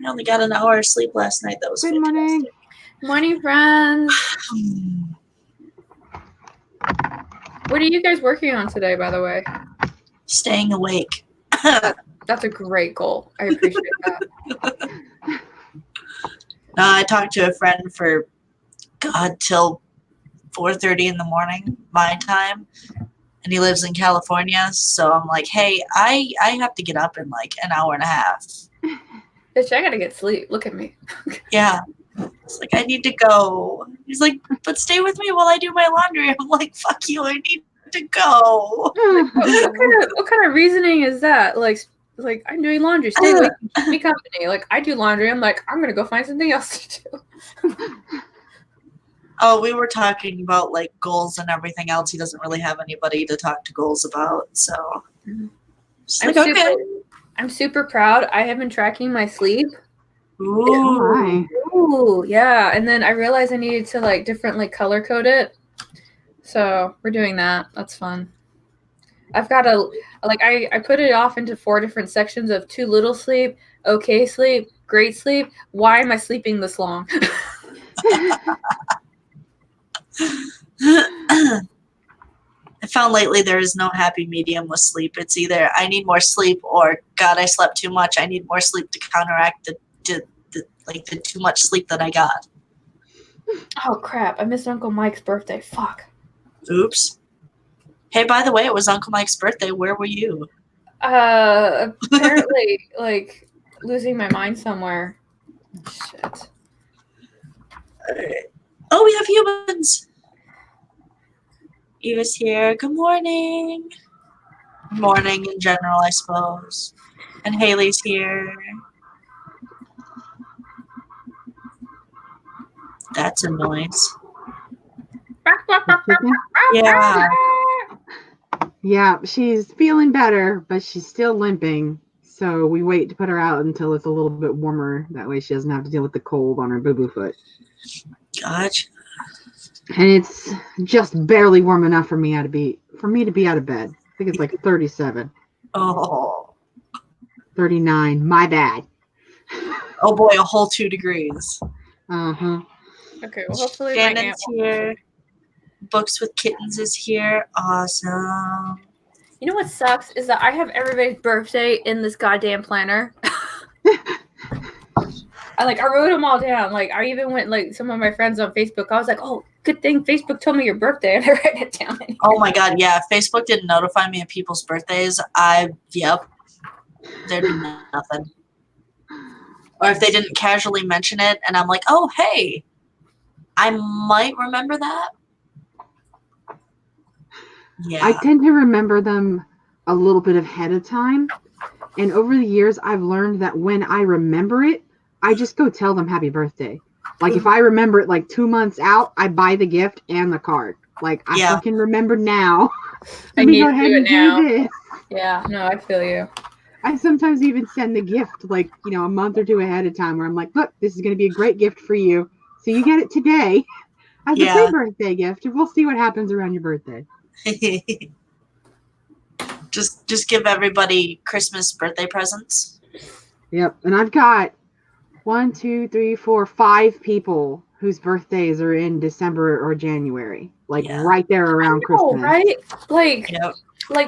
I only got an hour of sleep last night. That was Good fantastic. morning. Morning, friends. What are you guys working on today, by the way? Staying awake. That's a great goal. I appreciate that. I talked to a friend for, God, till 4:30 in the morning, my time. And he lives in California. So I'm like, hey, I have to get up in like an hour and a half. Bitch, I gotta get sleep. Look at me. Yeah. It's like, I need to go. He's like, but stay with me while I do my laundry. I'm like, fuck you, I need to go. Like, what kind of reasoning is that? Like I'm doing laundry. Stay awake and keep me company. Like, I do laundry. I'm like, I'm gonna go find something else to do. Oh, we were talking about like goals and everything else. He doesn't really have anybody to talk to goals about. So I'm super proud. I have been tracking my sleep. Ooh. Ooh, yeah. And then I realized I needed to like different like color code it. So we're doing that. That's fun. I've got I put it off into 4 different sections of too little sleep, okay sleep, great sleep. Why am I sleeping this long? I found lately there is no happy medium with sleep. It's either I need more sleep or God, I slept too much. I need more sleep to counteract the too much sleep that I got. Oh crap! I missed Uncle Mike's birthday. Fuck. Oops. Hey, by the way, it was Uncle Mike's birthday. Where were you? Apparently, like losing my mind somewhere. Shit. Oh, we have humans. Eva's here. Good morning. Morning in general, I suppose. And Haley's here. That's a noise. Yeah. Yeah, she's feeling better, but she's still limping. So we wait to put her out until it's a little bit warmer. That way she doesn't have to deal with the cold on her boo-boo foot. Gotcha. And it's just barely warm enough for me to be out of bed. I think it's like 37. Oh. 39. My bad. Oh boy, a whole 2 degrees. Uh-huh. Okay, well hopefully Shannon's here. Books with Kittens is here. Awesome. You know what sucks is that I have everybody's birthday in this goddamn planner. I wrote them all down. Like I even went like some of my friends on Facebook. I was like, oh, good thing Facebook told me your birthday, and I write it down. Oh my God, yeah. If Facebook didn't notify me of people's birthdays, there'd be nothing. Or if they didn't casually mention it, and I'm like, oh hey, I might remember that. Yeah. I tend to remember them a little bit ahead of time. And over the years, I've learned that when I remember it, I just go tell them happy birthday. Like if I remember it like 2 months out, I buy the gift and the card. Like I fucking remember now. Let me go ahead and do this. Yeah, no, I feel you. I sometimes even send the gift like, a month or 2 ahead of time where I'm like, look, this is going to be a great gift for you. So you get it today as a pre-birthday gift. And we'll see what happens around your birthday. just give everybody Christmas birthday presents. Yep. And I've got 1, 2, 3, 4, 5 people whose birthdays are in December or January. Like right there around Christmas. Right? Like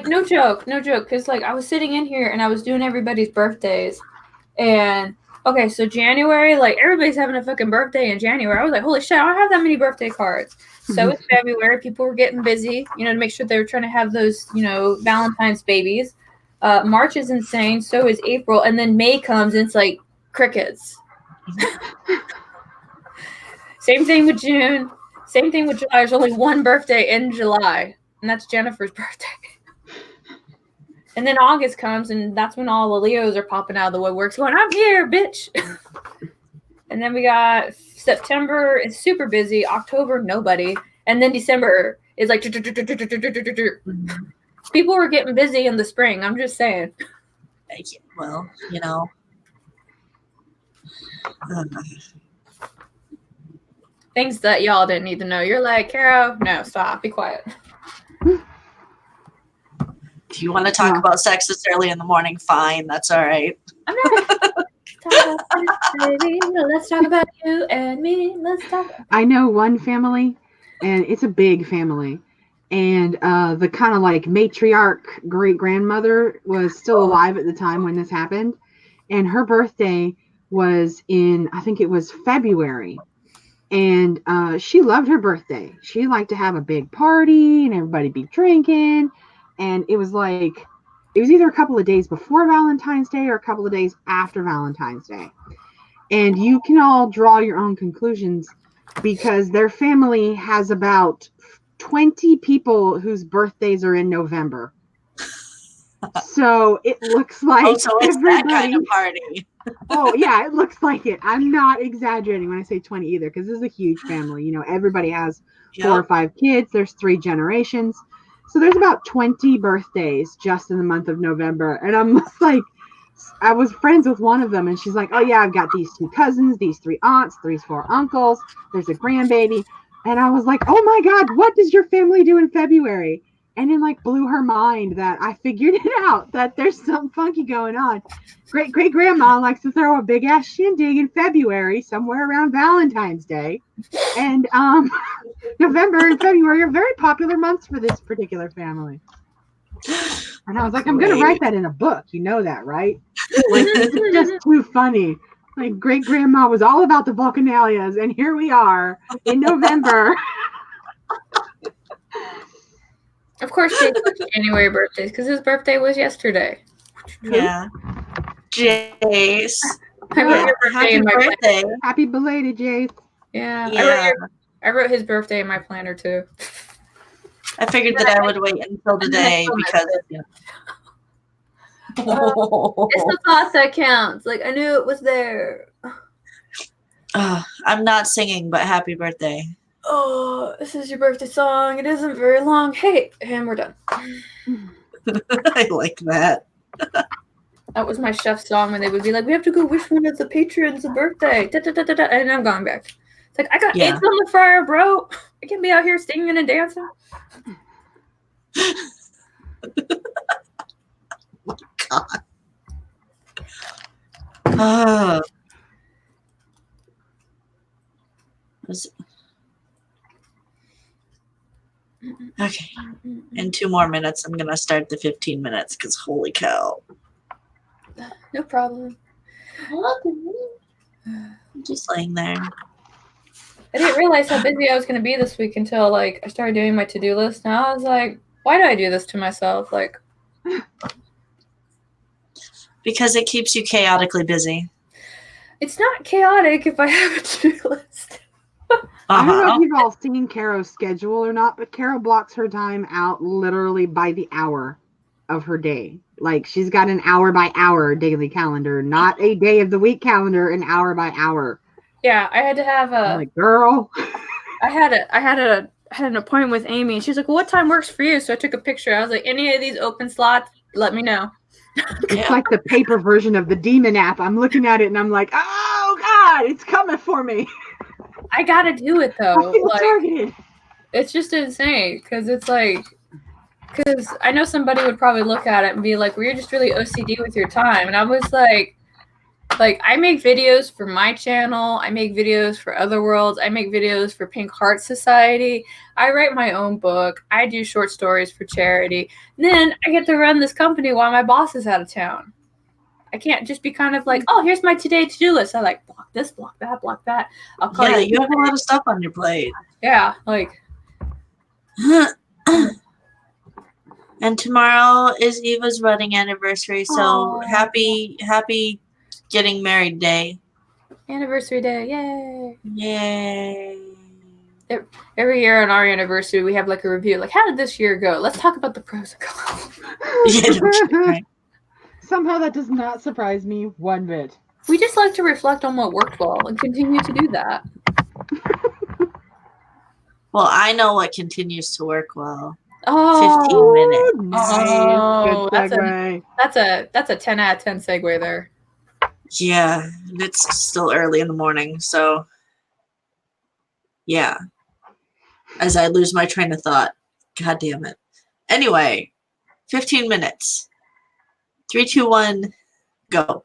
no joke. Because like I was sitting in here and I was doing everybody's birthdays. And okay, so January, like everybody's having a fucking birthday in January. I was like, holy shit, I don't have that many birthday cards. So it's February. People were getting busy, to make sure they were trying to have those, Valentine's babies. March is insane. So is April. And then May comes and it's like crickets. Same thing with June. Same thing with July. There's only one birthday in July. And that's Jennifer's birthday. And then August comes and that's when all the Leos are popping out of the woodworks going, I'm here, bitch. And then we got September is super busy. October, nobody. And then December is like people were getting busy in the spring. I'm just saying. Well, things that y'all didn't need to know. You're like, Caro, no, stop. Be quiet. If you want to talk about sex this early in the morning, fine. That's all right. I'm not talking about baby. Let's talk about you and me. Let's talk. I know one family, and it's a big family. And the kind of like matriarch great grandmother was still alive at the time when this happened. And her birthday was in, I think it was February. And she loved her birthday. She liked to have a big party and everybody be drinking. And it was either a couple of days before Valentine's Day or a couple of days after Valentine's Day. And you can all draw your own conclusions because their family has about 20 people whose birthdays are in November. So it looks like so it's everybody. that kind of party. Oh, yeah, it looks like it. I'm not exaggerating when I say 20 either, because this is a huge family. You know, everybody has 4 or 5 kids. There's 3 generations. So there's about 20 birthdays just in the month of November. And I'm like, I was friends with one of them, and she's like, oh, yeah, I've got these 2 cousins, these 3 aunts, 4 uncles. There's a grandbaby. And I was like, oh, my God, what does your family do in February? And it like blew her mind that I figured it out, that there's something funky going on. Great grandma likes to throw a big ass shindig in February, somewhere around Valentine's Day. And November and February are very popular months for this particular family. And I was like, I'm going to write that in a book. You know that, right? Like, it's just too funny. Like, great grandma was all about the Vulcanalias, and here we are in November. Of course, Jake's January birthdays because his birthday was yesterday. Yeah. Jace. I wrote your birthday Happy in my birthday. planner. Happy belated, Jace. Yeah. I wrote his birthday in my planner too. I figured that I would wait until today because it's the thought that counts. Like I knew it was there. I'm not singing, but happy birthday. Oh, this is your birthday song. It isn't very long. Hey, and we're done. I like that. That was my chef's song when they would be like, we have to go wish one of the patrons a birthday. Da, da, da, da, da, and I'm going back. It's like, I got eggs on the fryer, bro. I can't be out here singing and dancing. Oh, God. Okay. In 2 more minutes, I'm going to start the 15 minutes because holy cow. No problem. I'm just laying there. I didn't realize how busy I was going to be this week until like I started doing my to-do list. Now I was like, why do I do this to myself? Like, because it keeps you chaotically busy. It's not chaotic if I have a to-do list. I don't know if you've all seen Caro's schedule or not, but Caro blocks her time out literally by the hour of her day. Like she's got an hour by hour daily calendar, not a day of the week calendar, an hour by hour. Yeah, I had to have I'm like, girl. I had an appointment with Amy, and she's like, well, what time works for you? So I took a picture. I was like, any of these open slots, let me know. It's like the paper version of the Demon app. I'm looking at it and I'm like, oh God, it's coming for me. I gotta do it though. I feel targeted. It's just insane because it's like, because I know somebody would probably look at it and be like, well, you're just really OCD with your time. And I was like I make videos for my channel. I make videos for Other Worlds. I make videos for Pink Heart Society. I write my own book. I do short stories for charity. And then I get to run this company while my boss is out of town. I can't just be kind of like, oh, here's my today to-do list. I like block this, block that, block that. I'll call you. You have a lot of stuff on your plate. Yeah, like. And tomorrow is Eva's wedding anniversary, so happy getting married day. Anniversary day, yay. Yay. Every year on our anniversary, we have like a review. Like, how did this year go? Let's talk about the pros and cons. Yeah, somehow that does not surprise me one bit. We just like to reflect on what worked well and continue to do that. Well, I know what continues to work well. Oh, 15 minutes. Oh, good that's a 10 out of 10 segue there. Yeah, it's still early in the morning, so yeah. As I lose my train of thought. God damn it. Anyway, 15 minutes. 3, 2, 1, go.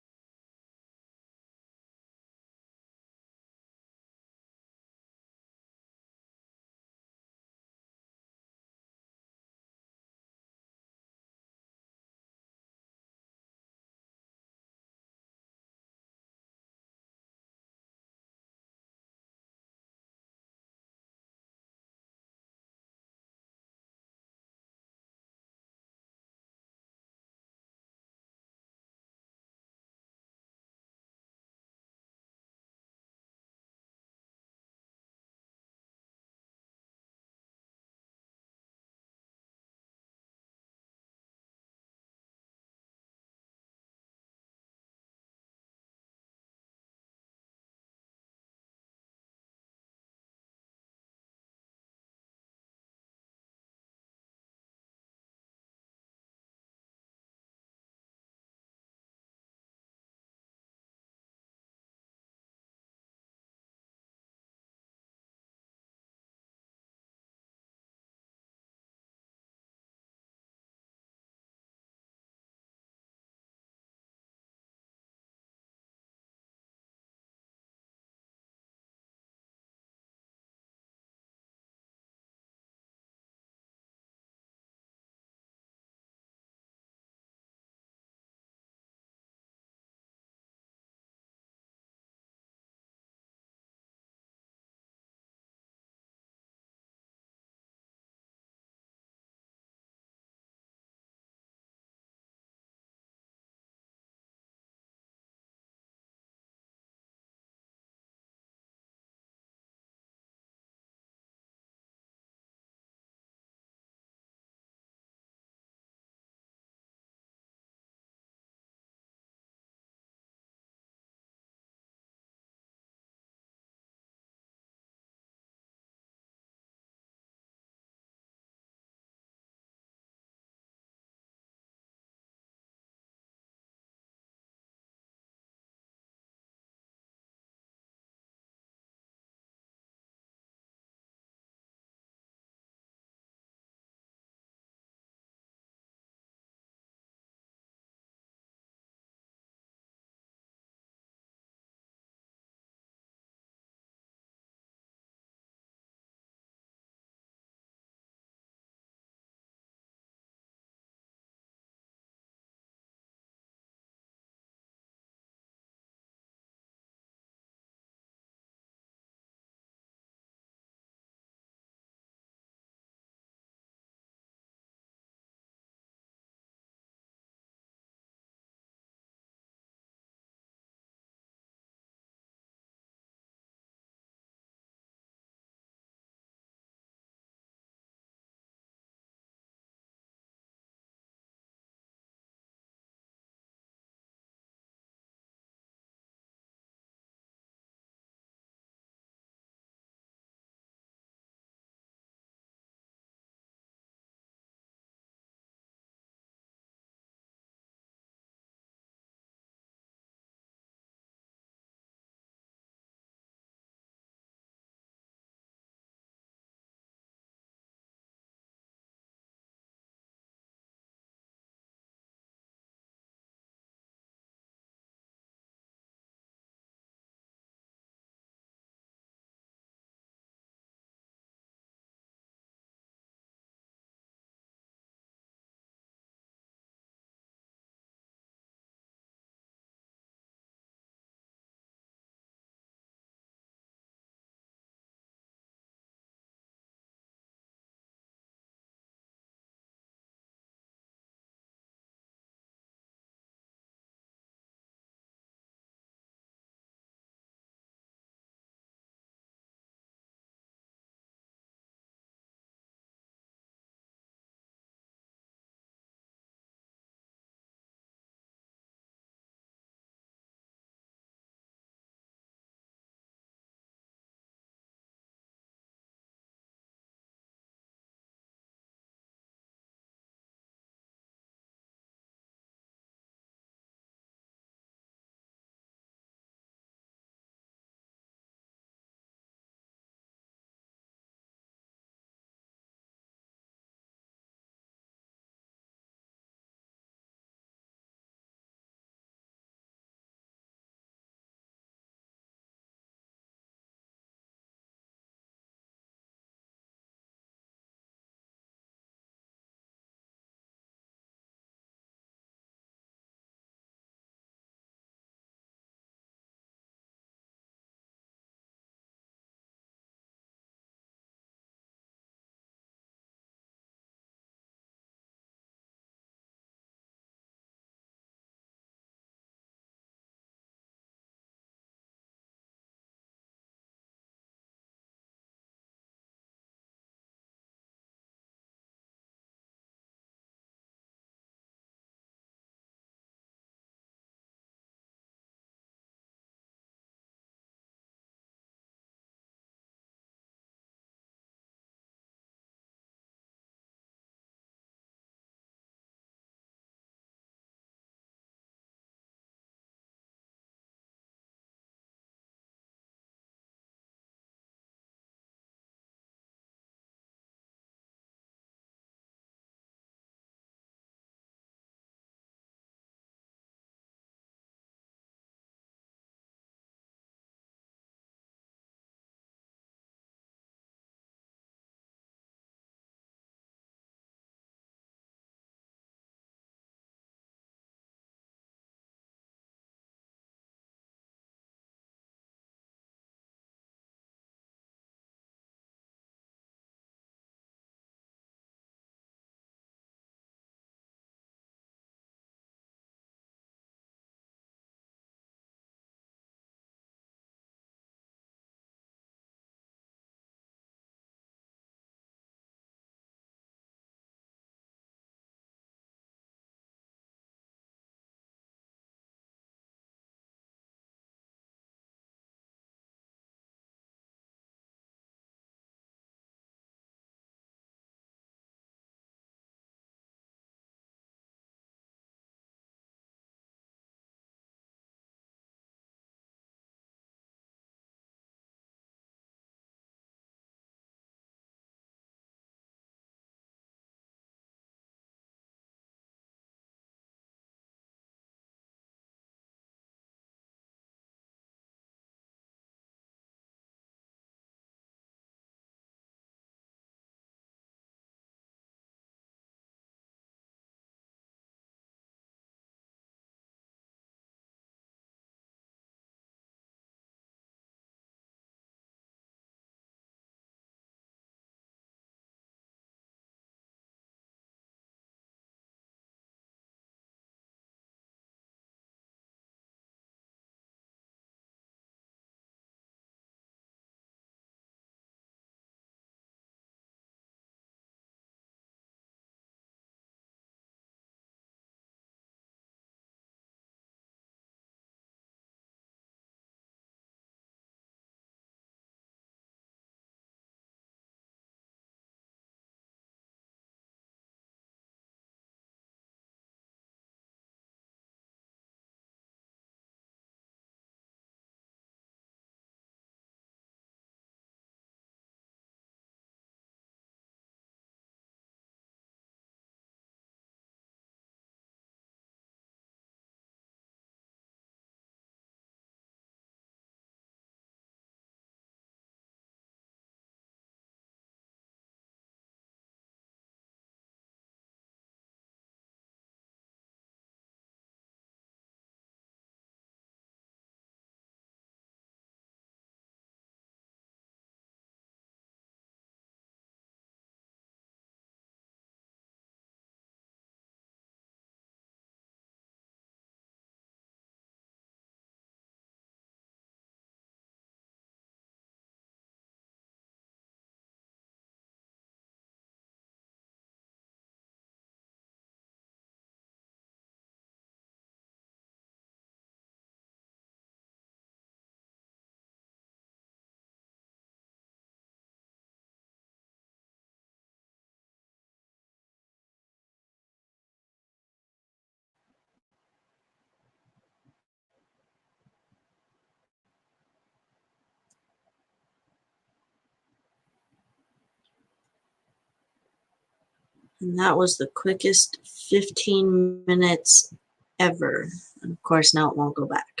And that was the quickest 15 minutes ever. And of course, now it won't go back.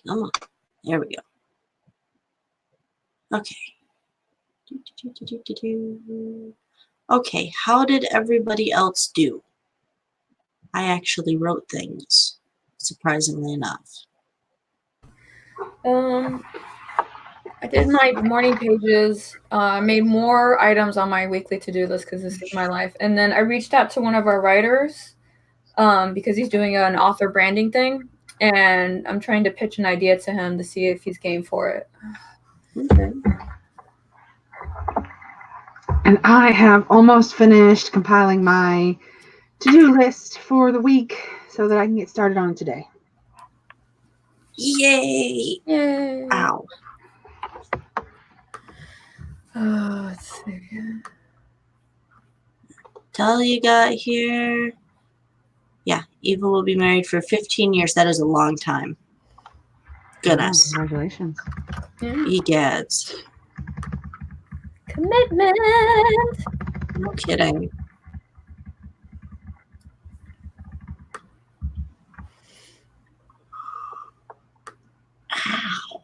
Come on. There we go. Okay. Okay, how did everybody else do? I actually wrote things, surprisingly enough. I did my morning pages. I made more items on my weekly to-do list because this is my life. And then I reached out to one of our writers because he's doing an author branding thing. And I'm trying to pitch an idea to him to see if he's game for it. Okay. And I have almost finished compiling my to-do list for the week so that I can get started on it today. Yay! Yay! Ow. Let's see. Talia got here. Yeah, Eva will be married for 15 years. That is a long time. Goodness. Oh, congratulations. Egads. Commitment. No kidding. Ow.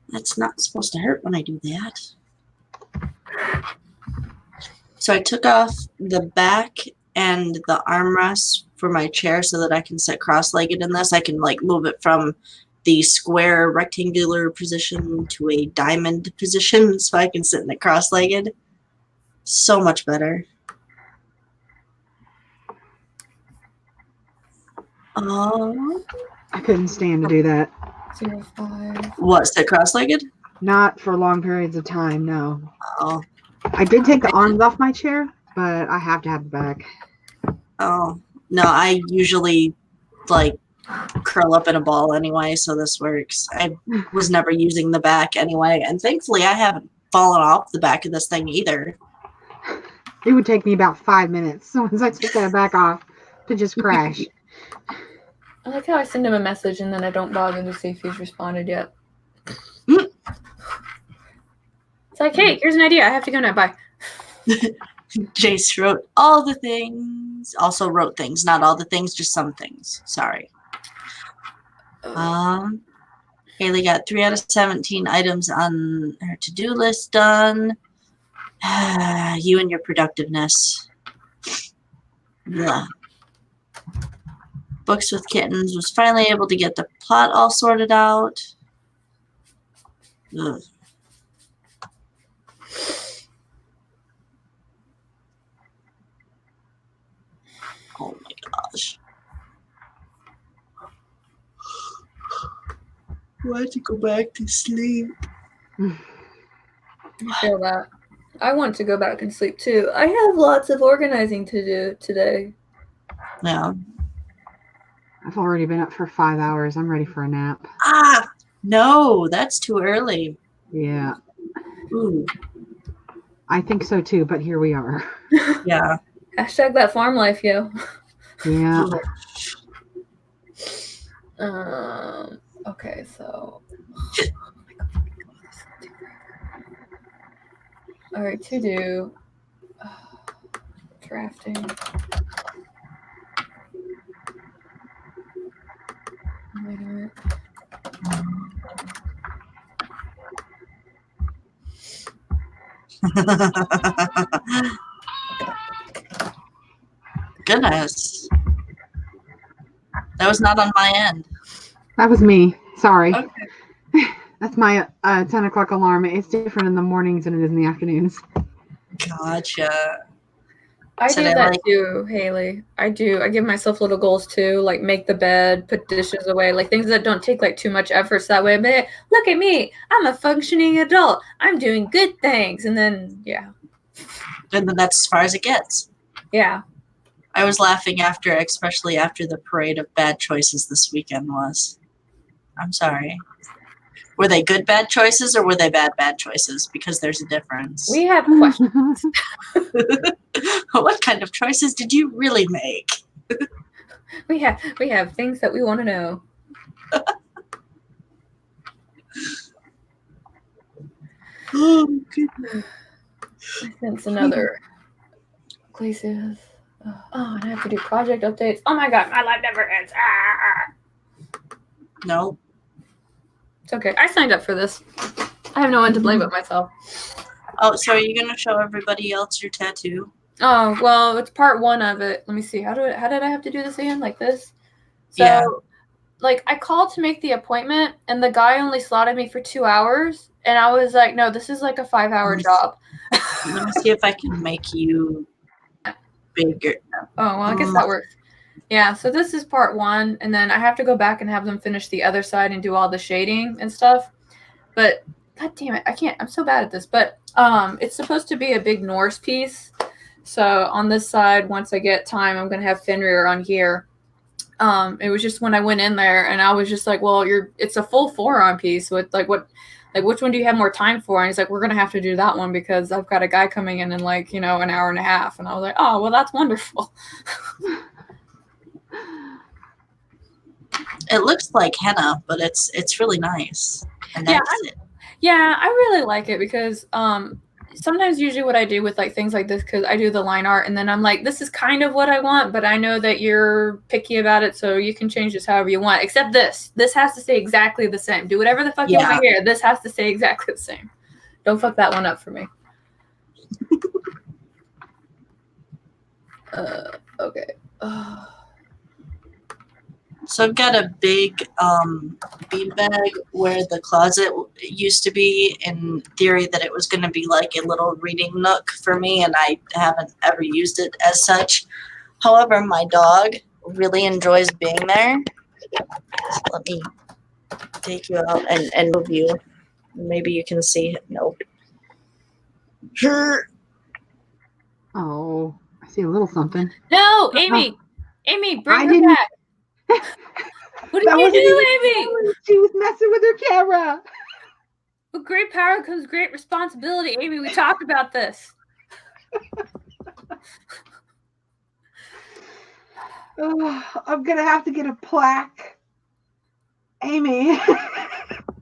That's not supposed to hurt when I do that. So I took off the back and the armrests for my chair so that I can sit cross-legged in this. I can like move it from the square rectangular position to a diamond position so I can sit in it cross-legged. So much better. I couldn't stand to do that. 05. What, sit cross-legged? Not for long periods of time, no. Oh. I did take the arms off my chair, but I have to have the back. Oh. No, I usually like curl up in a ball anyway, so this works. I was never using the back anyway, and thankfully I haven't fallen off the back of this thing either. It would take me about 5 minutes once I took that back off to just crash. I like how I send him a message and then I don't bother to see if he's responded yet. It's like, hey, here's an idea. I have to go now. Bye. Jace wrote all the things. Also wrote things. Not all the things, just some things. Sorry. Haley got 3 out of 17 items on her to-do list done. You and your productiveness. Blah. Books with Kittens was finally able to get the plot all sorted out. Ugh. Oh my gosh. I have to go back to sleep. I feel that. I want to go back and sleep too. I have lots of organizing to do today. Yeah. I've already been up for 5 hours. I'm ready for a nap. Ah, no, that's too early. Yeah. Ooh. I think so too, but here we are. Yeah. Hashtag that farm life, yo. Yeah. Okay, so. All right, to do. Drafting. Wait a minute. Goodness. That was not on my end. That was me. Sorry. Okay. That's my 10 o'clock alarm. It's different in the mornings than it is in the afternoons. Gotcha. I do that too, Haley. I do. I give myself little goals too, like make the bed, put dishes away, like things that don't take like too much effort. So that way, but look at me. I'm a functioning adult. I'm doing good things. And then, yeah. And then that's as far as it gets. Yeah. I was laughing after, especially after the parade of bad choices this weekend was. I'm sorry. Were they good bad choices or were they bad choices? Because there's a difference. We have questions. What kind of choices did you really make? We have things that we want to know. Oh, goodness. Since another places. Oh, and I have to do project updates. Oh my god, my life never ends. No. It's okay. I signed up for this. I have no one to blame but myself. Oh, so are you gonna show everybody else your tattoo? Oh, well, it's part 1 of it. Let me see. How did I have to do this again? Like this? So, Yeah. like, I called to make the appointment, and the guy only slotted me for 2 hours, and I was like, no, this is like a 5-hour job. Let me see if I can make you bigger. Oh, well, I guess that works. Yeah, so this is part 1, and then I have to go back and have them finish the other side and do all the shading and stuff. But, god damn it, I can't. I'm so bad at this. But it's supposed to be a big Norse piece. So on this side, once I get time, I'm going to have Fenrir on here. It was just when I went in there, and I was just like, well, it's a full forearm piece with which one do you have more time for? And he's like, we're going to have to do that one because I've got a guy coming in like, an hour and a half. And I was like, oh, well, that's wonderful. It looks like henna, but it's really nice. And Yeah, that's it. Yeah, I really like it because sometimes usually what I do with like things like this, because I do the line art and then I'm like, this is kind of what I want, but I know that you're picky about it, so you can change this however you want, except this has to stay exactly the same. Do whatever the fuck you want here. This has to stay exactly the same. Don't fuck that one up for me. Okay. So I've got a big beanbag where the closet used to be, in theory that it was going to be like a little reading nook for me, and I haven't ever used it as such. However, my dog really enjoys being there. So let me take you out and move you. Maybe you can see. Nope. Oh, I see a little something. No, Amy! Amy, bring her back! What did That you wasn't do, even Amy? She was messing with her camera. With great power comes great responsibility. Amy, we talked about this. Oh, I'm going to have to get a plaque. Amy,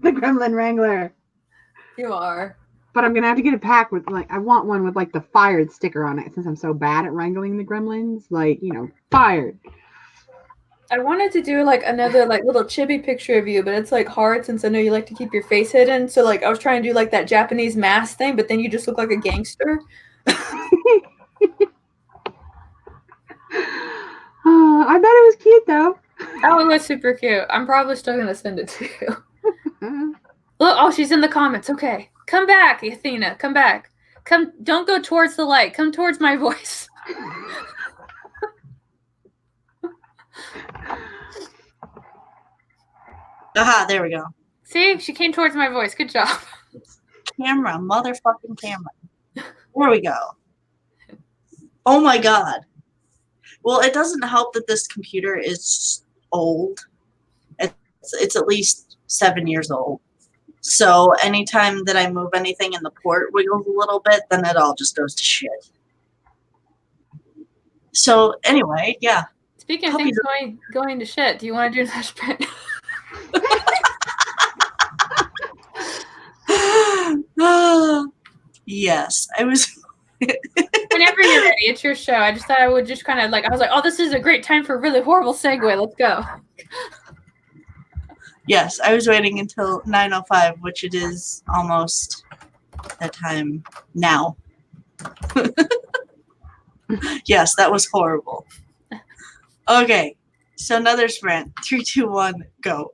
the Gremlin Wrangler. You are. But I'm going to have to get a pack with, like, I want one with, like, the fired sticker on it since I'm so bad at wrangling the gremlins. Like, fired. I wanted to do like another like little chibi picture of you, but it's like hard since I know you like to keep your face hidden. So like I was trying to do like that Japanese mask thing, but then you just look like a gangster. I bet it was cute though. Oh, it was super cute. I'm probably still gonna send it to you. Look, oh, she's in the comments. Okay, come back, Athena. Come back. Come. Don't go towards the light. Come towards my voice. Aha, there we go. See, she came towards my voice. Good job. Camera, motherfucking camera. There we go. Oh my god. Well, it doesn't help that this computer is old. It's at least 7 years old. So anytime that I move anything and the port wiggles a little bit, then it all just goes to shit. So anyway, yeah. Speaking of things going to shit, do you want to do that sprint? Yes, I was. Whenever you're ready, it's your show. I just thought I would just kind of like, I was like, oh, this is a great time for a really horrible segue. Let's go. Yes, I was waiting until 9:05, which it is almost that time now. Yes, that was horrible. Okay, so another sprint. 3, 2, 1, go.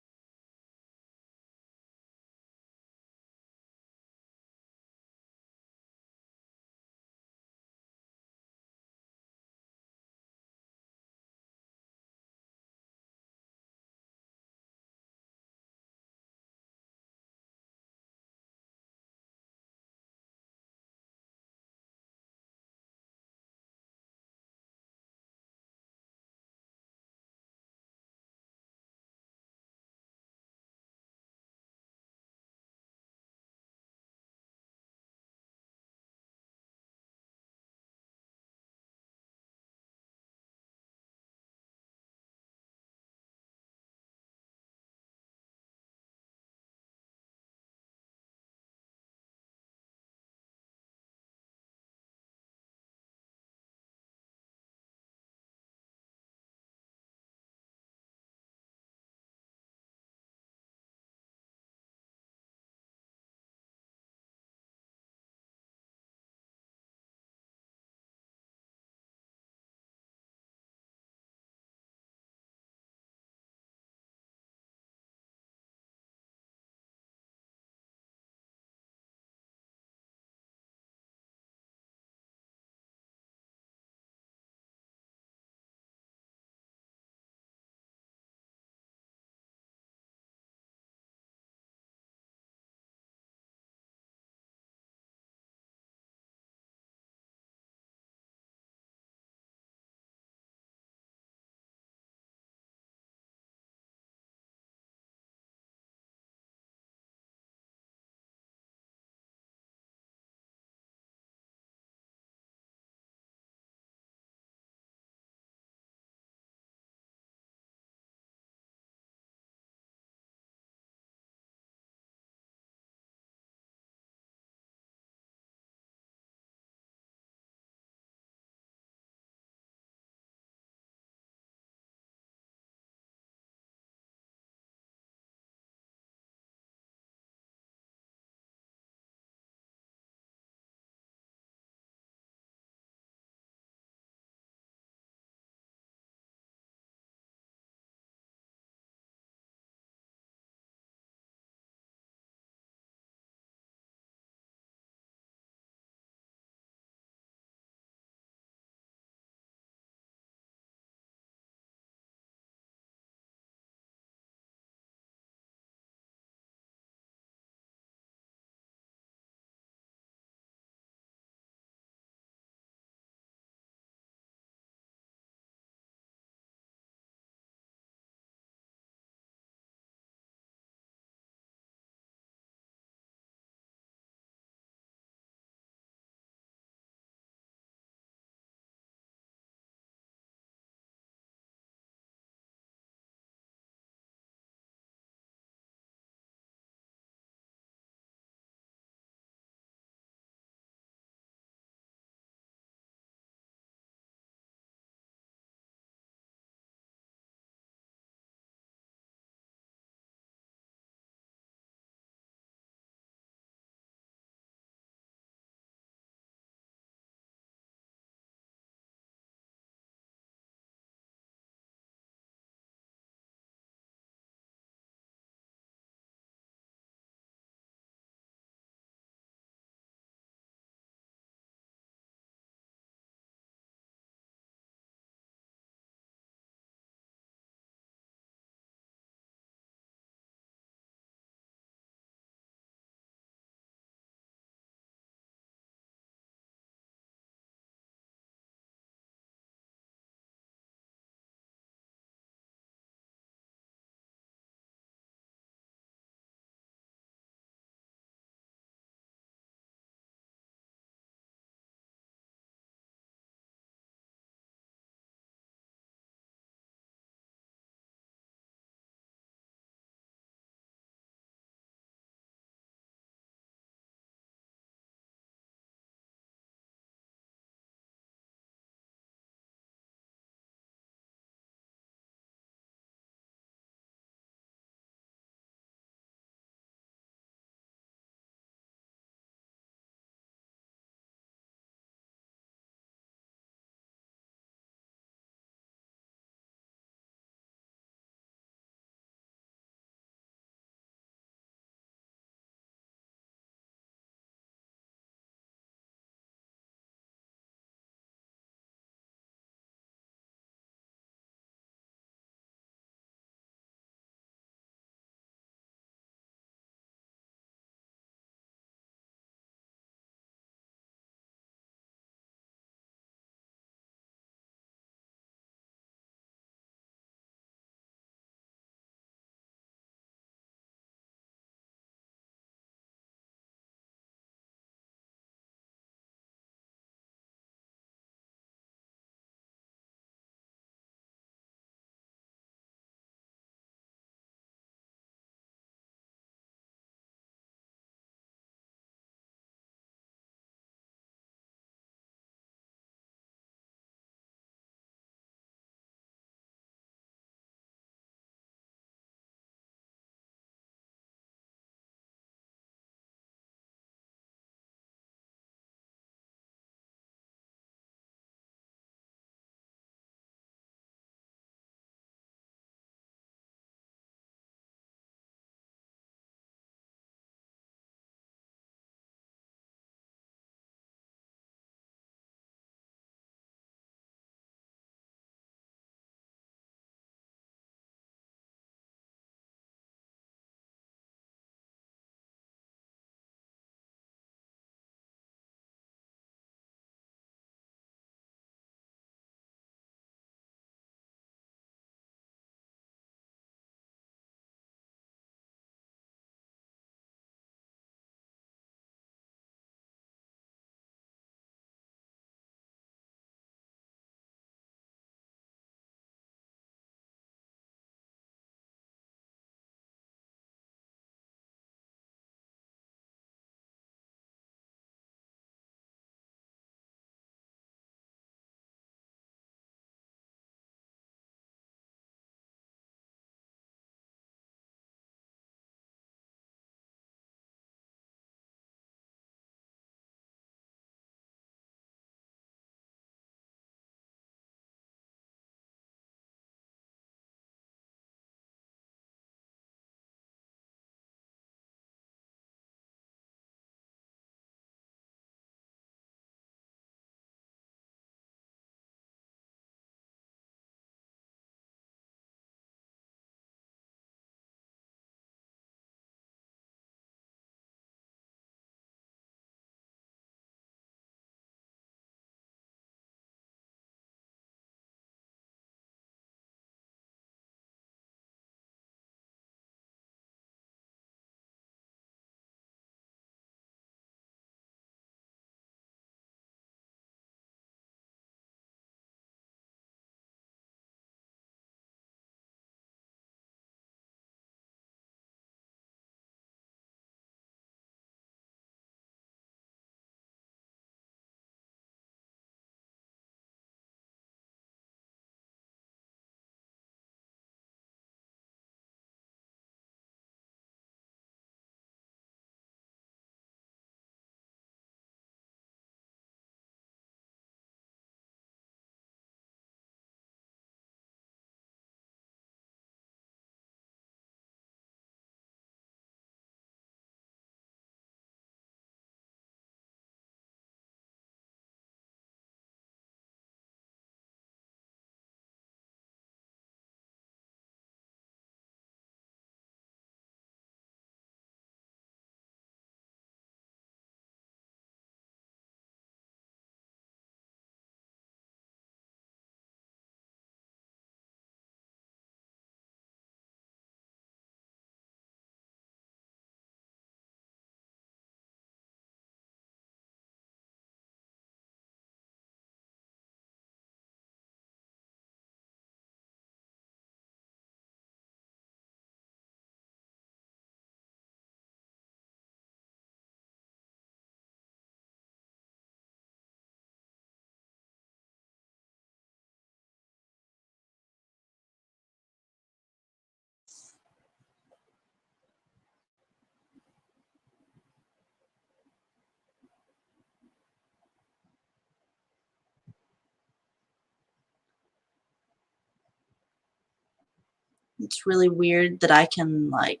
It's really weird that I can like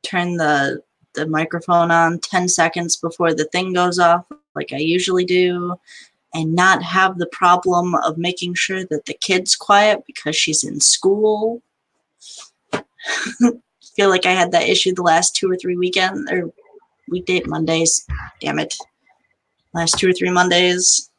turn the microphone on 10 seconds before the thing goes off like I usually do, and not have the problem of making sure that the kid's quiet because she's in school. Feel like I had that issue the last 2 or 3 weekend or weekday Mondays. Damn it. Last 2 or 3 Mondays.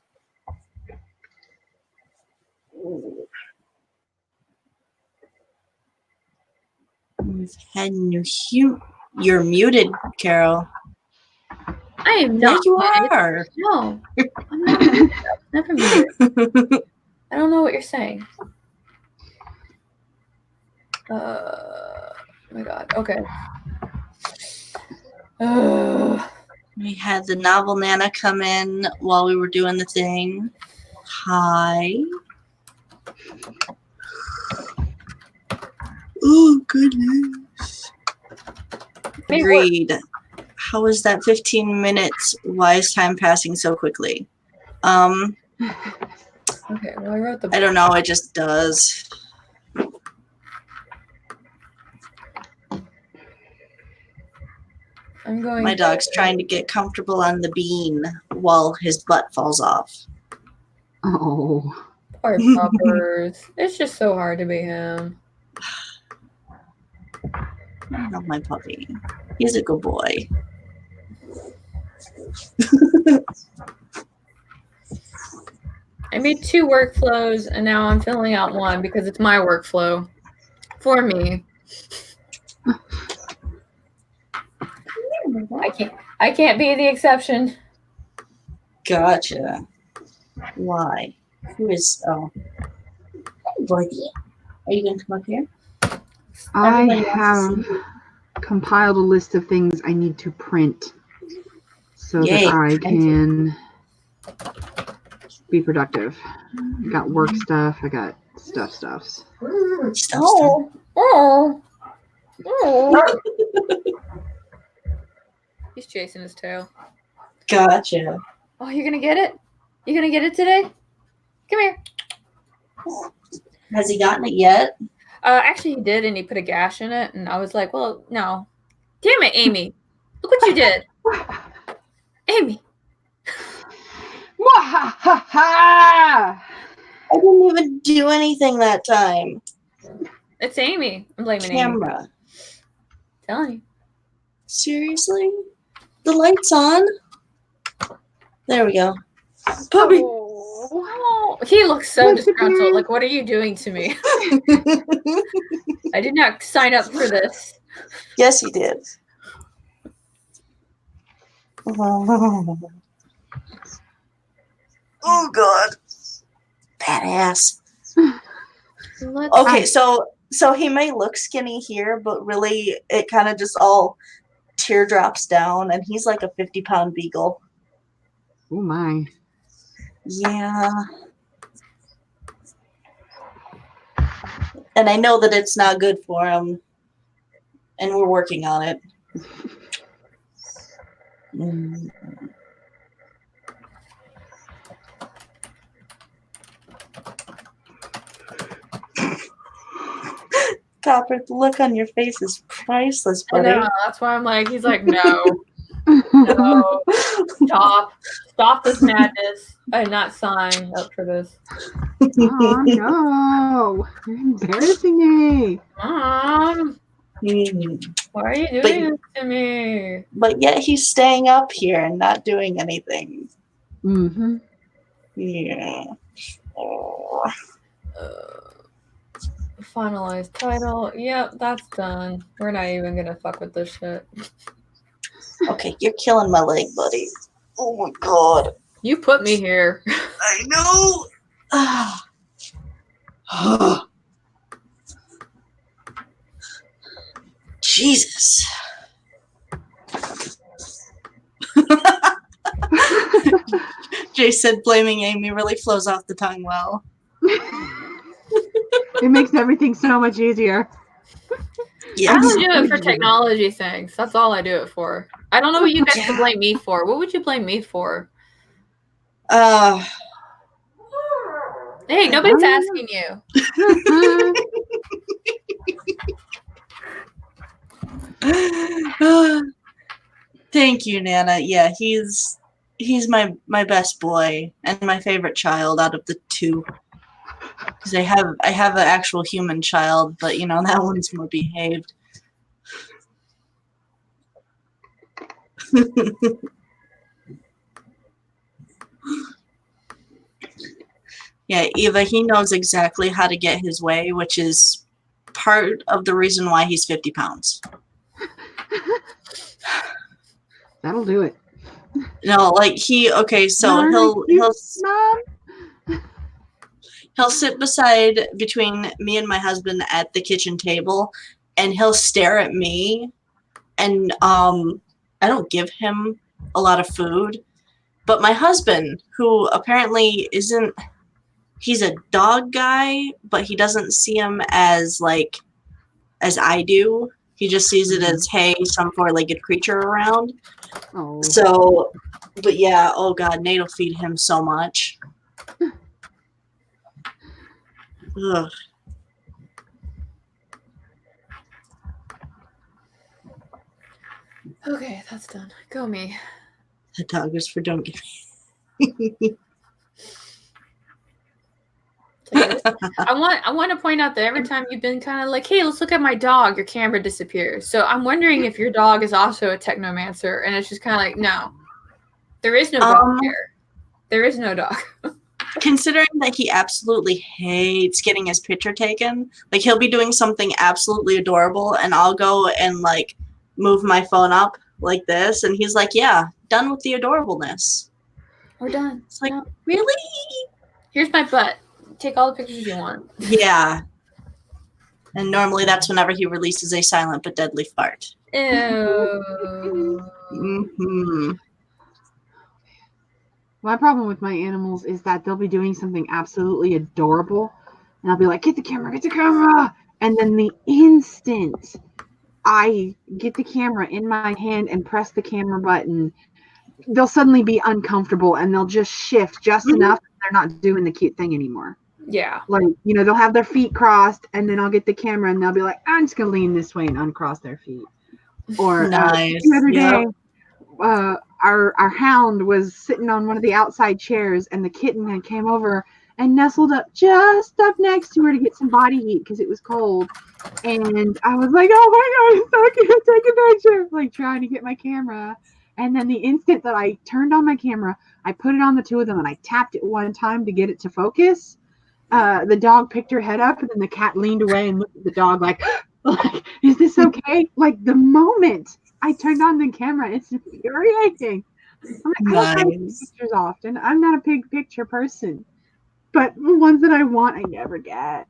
You're muted, Carol. I am not. Yeah, you are. No, I'm not. Never muted. I don't know what you're saying. Oh my god. Okay. We had the novel Nana come in while we were doing the thing. Hi. Oh, goodness. Agreed. How is that 15 minutes? Why is time passing so quickly? Okay, well, I wrote I don't know. It just does. My dog's trying to get comfortable on the bean while his butt falls off. Oh. Poor puppers. It's just so hard to be him. I love my puppy. He's a good boy. I made 2 workflows and now I'm filling out one because it's my workflow for me. I can't be the exception. Gotcha. Why? Who is? Oh, Blakey. Are you gonna come up here? I have compiled a list of things I need to print so that I can be productive. I got work stuff. I got stuffs. Oh. He's chasing his tail. Gotcha. Oh, you're gonna get it? You gonna get it today? Come here. Has he gotten it yet? Actually, he did, and he put a gash in it, and I was like, well, no. Damn it, Amy. Look what you did. Amy. I didn't even do anything that time. It's Amy. I'm blaming Camera. Amy. Telling you. Seriously? The light's on? There we go. Puppy. Oh, he looks so disgruntled. Like, what are you doing to me? I did not sign up for this. Yes, you did. Oh, God. Badass. Okay, so he may look skinny here, but really it kind of just all teardrops down, and he's like a 50-pound beagle. Oh, my. Yeah. And I know that it's not good for him, and we're working on it. Copper, the look on your face is priceless, buddy. I know, that's why I'm like, he's like, no. No. Stop this madness. I did not sign up for this. Oh, no. You're embarrassing me. Mom. Why are you doing this to me? But yet he's staying up here and not doing anything. Mm-hmm. Yeah. Oh. Finalized title. Yep, that's done. We're not even gonna fuck with this shit. Okay, you're killing my leg, buddy. Oh my God. You put me here. I know. Jesus. Jay said blaming Amy really flows off the tongue well. It makes everything so much easier. Yeah, I only do it for technology things. That's all I do it for. I don't know what you guys would blame me for. What would you blame me for? Hey, nobody's asking you. Thank you, Nana. Yeah, he's my best boy and my favorite child out of the two. Because I have an actual human child, but you know that one's more behaved. Yeah, Eva, he knows exactly how to get his way, which is part of the reason why he's 50 pounds. That'll do it. No, like so he'll sit between me and my husband at the kitchen table, and he'll stare at me, and I don't give him a lot of food, but my husband, who apparently isn't, he's a dog guy, but he doesn't see him as as I do. He just sees it as, hey, some four-legged creature around. Oh. So, but yeah, oh God, Nate will feed him so much. Ugh. Okay, that's done. Go me. The dog is for don't give me. I want to point out that every time you've been kind of like, hey, let's look at my dog, your camera disappears. So I'm wondering if your dog is also a technomancer, and it's just kind of like, no, there is no dog here. There is no dog. Considering that he absolutely hates getting his picture taken, like he'll be doing something absolutely adorable, and I'll go and like move my phone up like this, and he's like, yeah, done with the adorableness. We're done. It's like, really? Here's my butt. Take all the pictures you want. Yeah. And normally that's whenever he releases a silent but deadly fart. Ew. Mm-hmm. My problem with my animals is that they'll be doing something absolutely adorable, and I'll be like, get the camera, and then the instant I get the camera in my hand and press the camera button, they'll suddenly be uncomfortable, and they'll just shift just enough that they're not doing the cute thing anymore. Yeah. Like, you know, they'll have their feet crossed, and then I'll get the camera, and they'll be like, I'm just going to lean this way and uncross their feet. Or nice. The other day, our hound was sitting on one of the outside chairs, and the kitten came over and nestled up just up next to her to get some body heat because it was cold. And I was like, oh my God, it's so cute. Take a picture. Like trying to get my camera. And then the instant that I turned on my camera, I put it on the two of them and I tapped it one time to get it to focus. The dog picked her head up, and then the cat leaned away and looked at the dog like, is this okay? Like the moment I turned on the camera, it's infuriating. I'm like, I don't take pictures often. I'm not a big picture person. But the ones that I want, I never get,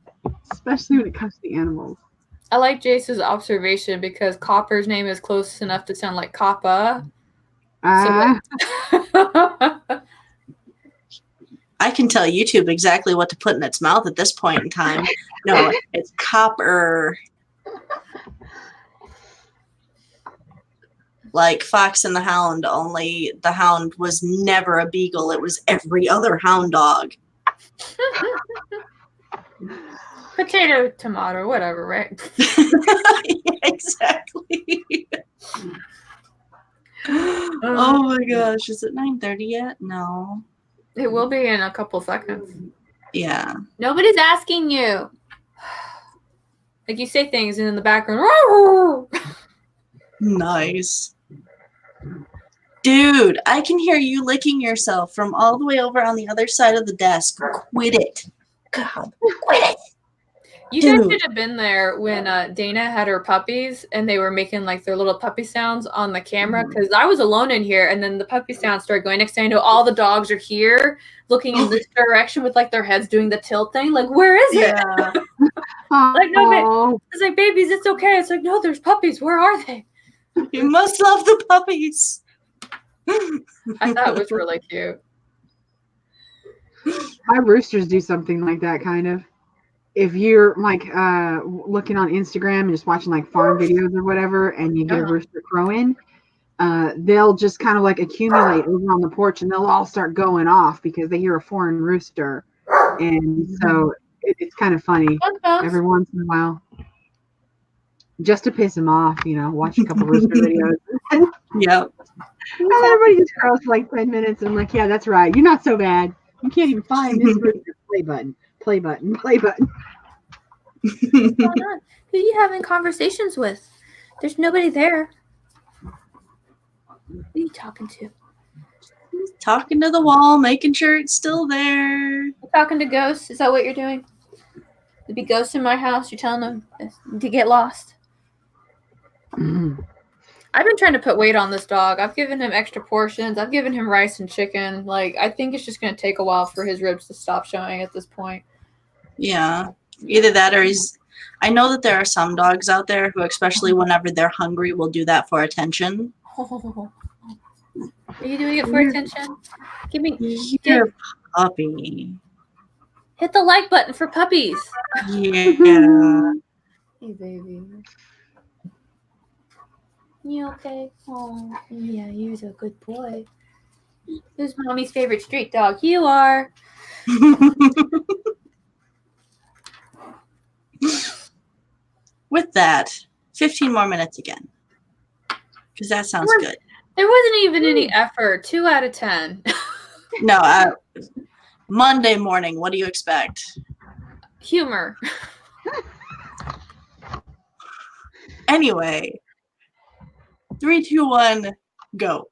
especially when it comes to animals. I like Jace's observation because Copper's name is close enough to sound like Coppa. I can tell YouTube exactly what to put in its mouth at this point in time. No, it's Copper. Like Fox and the Hound, only the Hound was never a beagle. It was every other hound dog. Potato, tomato, whatever, right? Yeah, exactly. Oh my gosh, is it 9:30 yet? No. It will be in a couple seconds. Yeah. Nobody's asking you. Like you say things and in the background. Nice. Dude, I can hear you licking yourself from all the way over on the other side of the desk. Quit it. God, quit it. You guys should have been there when Dana had her puppies and they were making like their little puppy sounds on the camera because I was alone in here and then the puppy sounds started going. Next thing I know, all the dogs are here looking in this direction with like their heads doing the tilt thing. Like, where is it? Like, no, it's like, babies, it's okay. It's like, no, there's puppies. Where are they? You must love the puppies. I thought it was really cute. My roosters do something like that, kind of. If you're like looking on Instagram and just watching like farm videos or whatever, and you get a rooster crowing, they'll just kind of like accumulate over on the porch, and they'll all start going off because they hear a foreign rooster, and so it's kind of funny every once in a while. just to piss him off, watch a couple rooster videos. And Yep. everybody just scrolls for like 10 minutes. And I'm like, yeah, that's right. You're not so bad. You can't even find this rooster. Play button, play button, play button. What's going on? Who are you having conversations with? There's nobody there. Who are you talking to? Talking to the wall, making sure it's still there. You talking to ghosts? Is that what you're doing? There'd be ghosts in my house. You're telling them to get lost. I've been trying to put weight on this dog. I've given him extra portions. I've given him rice and chicken. Like, I think it's just going to take a while for his ribs to stop showing at this point. Yeah. Either that or he's... I know that there are some dogs out there who, especially whenever they're hungry, will do that for attention. Oh. Are you doing it for attention? Give me... Your puppy. Hit the like button for puppies. Yeah. Hey, baby. You okay? Oh, yeah, you're a good boy. Who's mommy's favorite street dog? You are. With that, 15 more minutes again. Because that sounds good. There wasn't even any effort. 2 out of 10. No, Monday morning, what do you expect? Humor. Anyway, 3, 2, 1, go.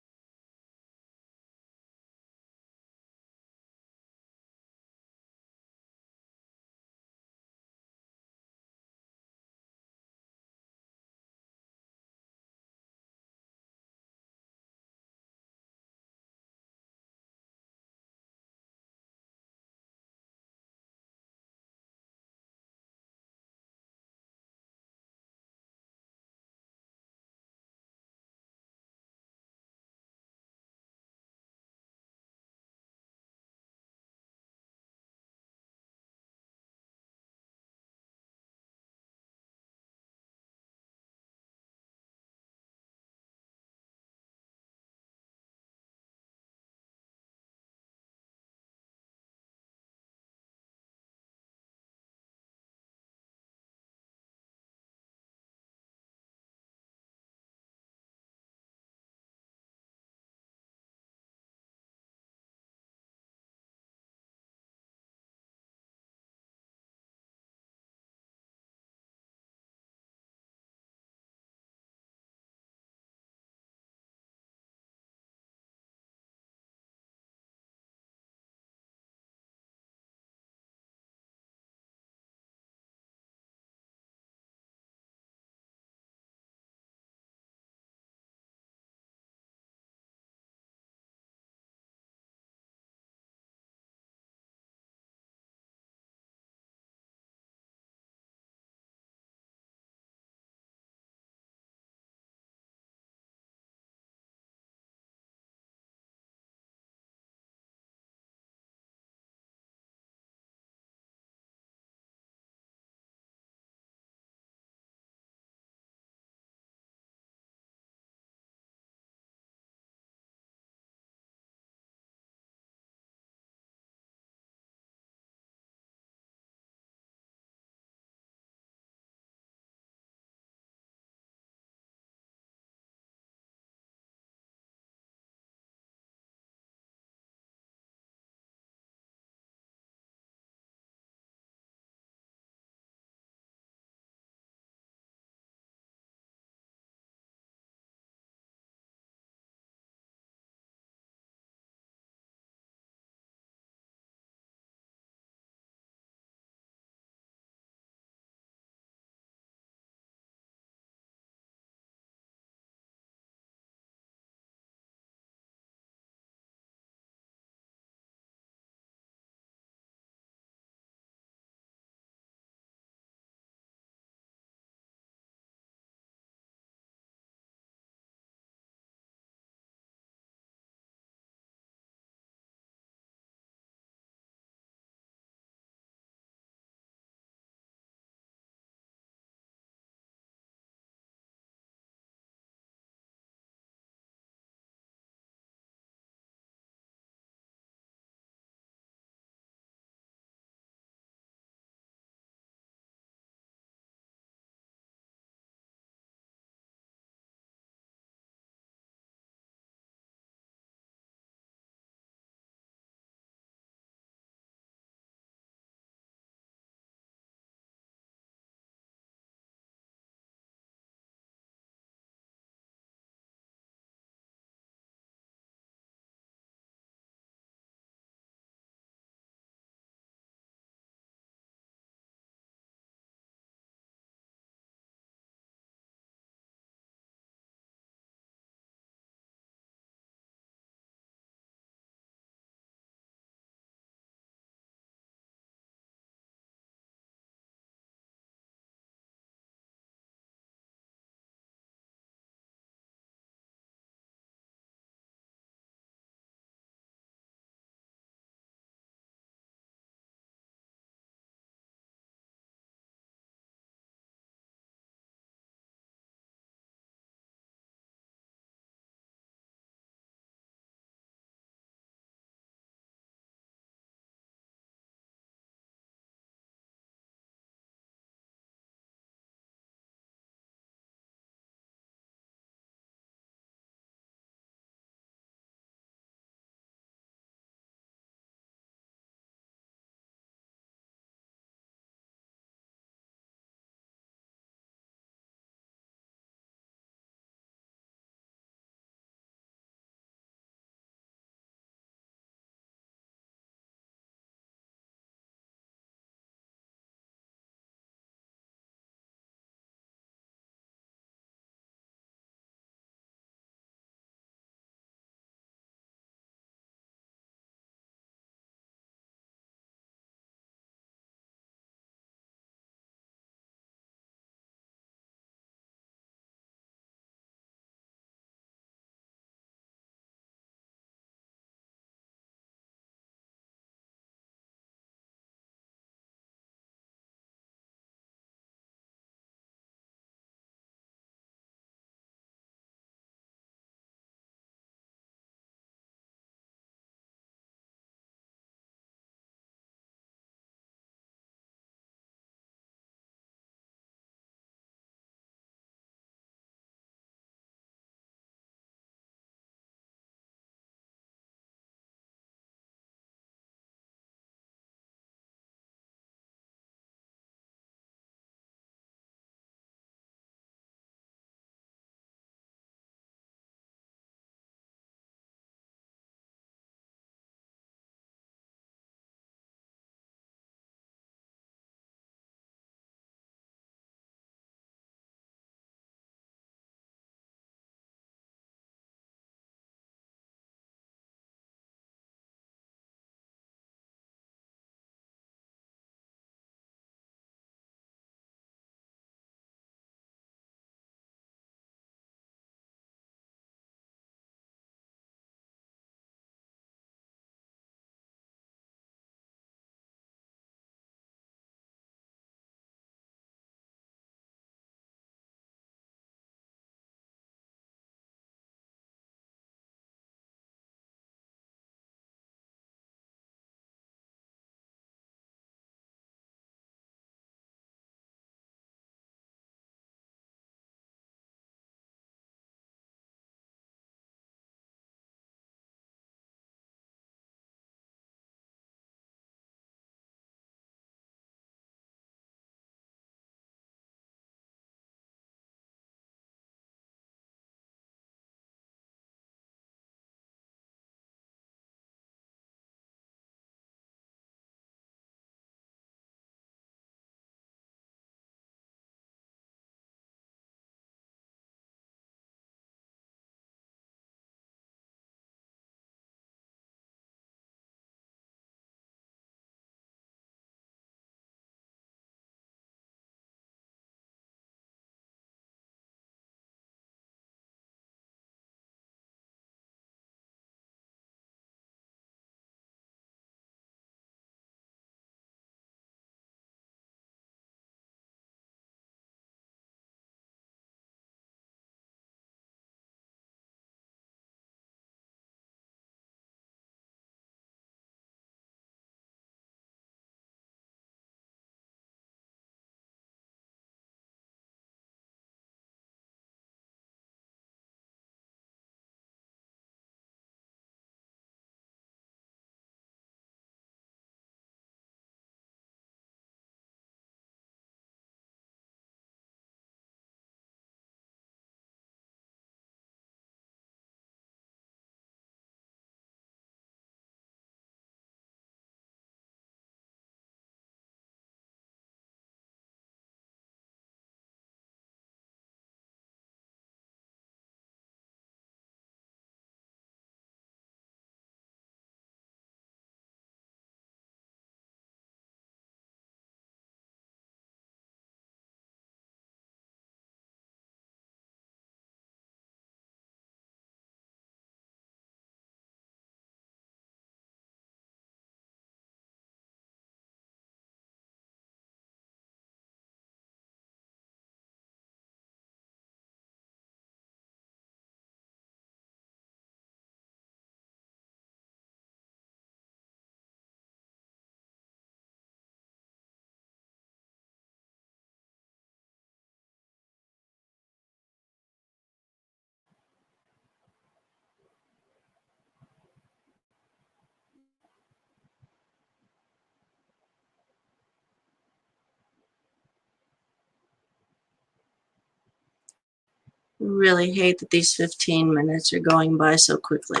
Really hate that these 15 minutes are going by so quickly.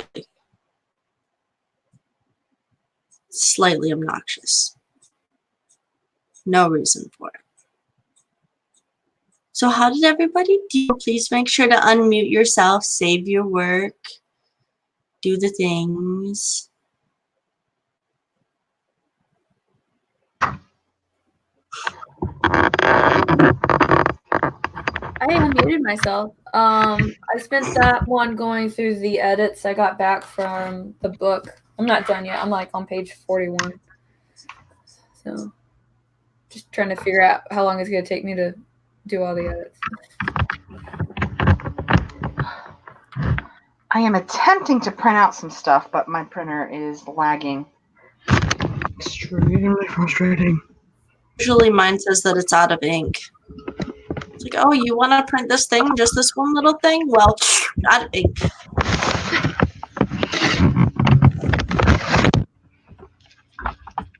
Slightly obnoxious. No reason for it. So how did everybody do? Please make sure to unmute yourself, save your work, do the things. I unmuted myself. I spent that one going through the edits I got back from the book. I'm not done yet. I'm like on page 41. So just trying to figure out how long it's going to take me to do all the edits. I am attempting to print out some stuff, but my printer is lagging. Extremely frustrating. Usually mine says that it's out of ink. It's like, oh, you want to print this thing, just this one little thing? Well, out of ink.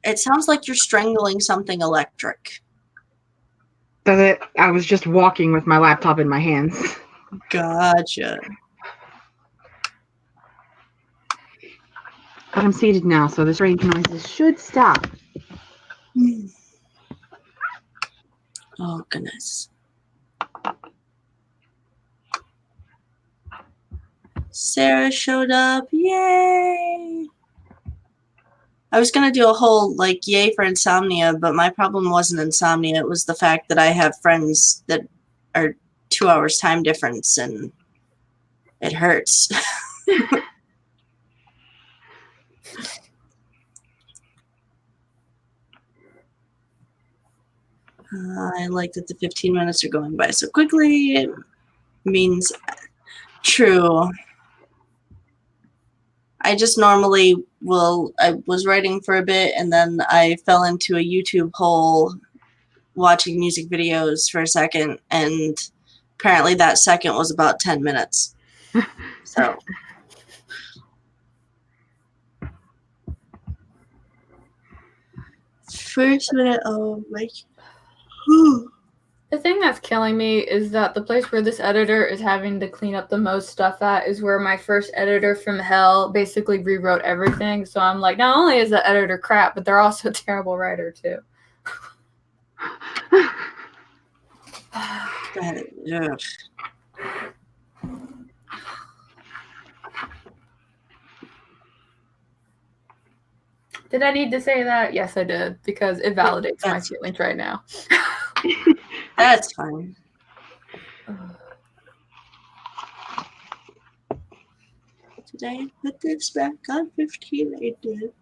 It sounds like you're strangling something electric. Does it? I was just walking with my laptop in my hands. Gotcha. But I'm seated now, so the strange noises should stop. Oh, goodness. Sarah showed up. Yay! I was going to do a whole, like, yay for insomnia, but my problem wasn't insomnia. It was the fact that I have friends that are 2 hours time difference, and it hurts. I like that the 15 minutes are going by so quickly. It means true. I just normally I was writing for a bit and then I fell into a YouTube hole watching music videos for a second, and apparently that second was about 10 minutes. So. First minute, oh my. The thing that's killing me is that the place where this editor is having to clean up the most stuff at is where my first editor from hell basically rewrote everything. So I'm like, not only is the editor crap, but they're also a terrible writer too. Yeah. Did I need to say that? Yes, I did, because it validates my feelings right now. That's fine. Did I put this back on 15? I did.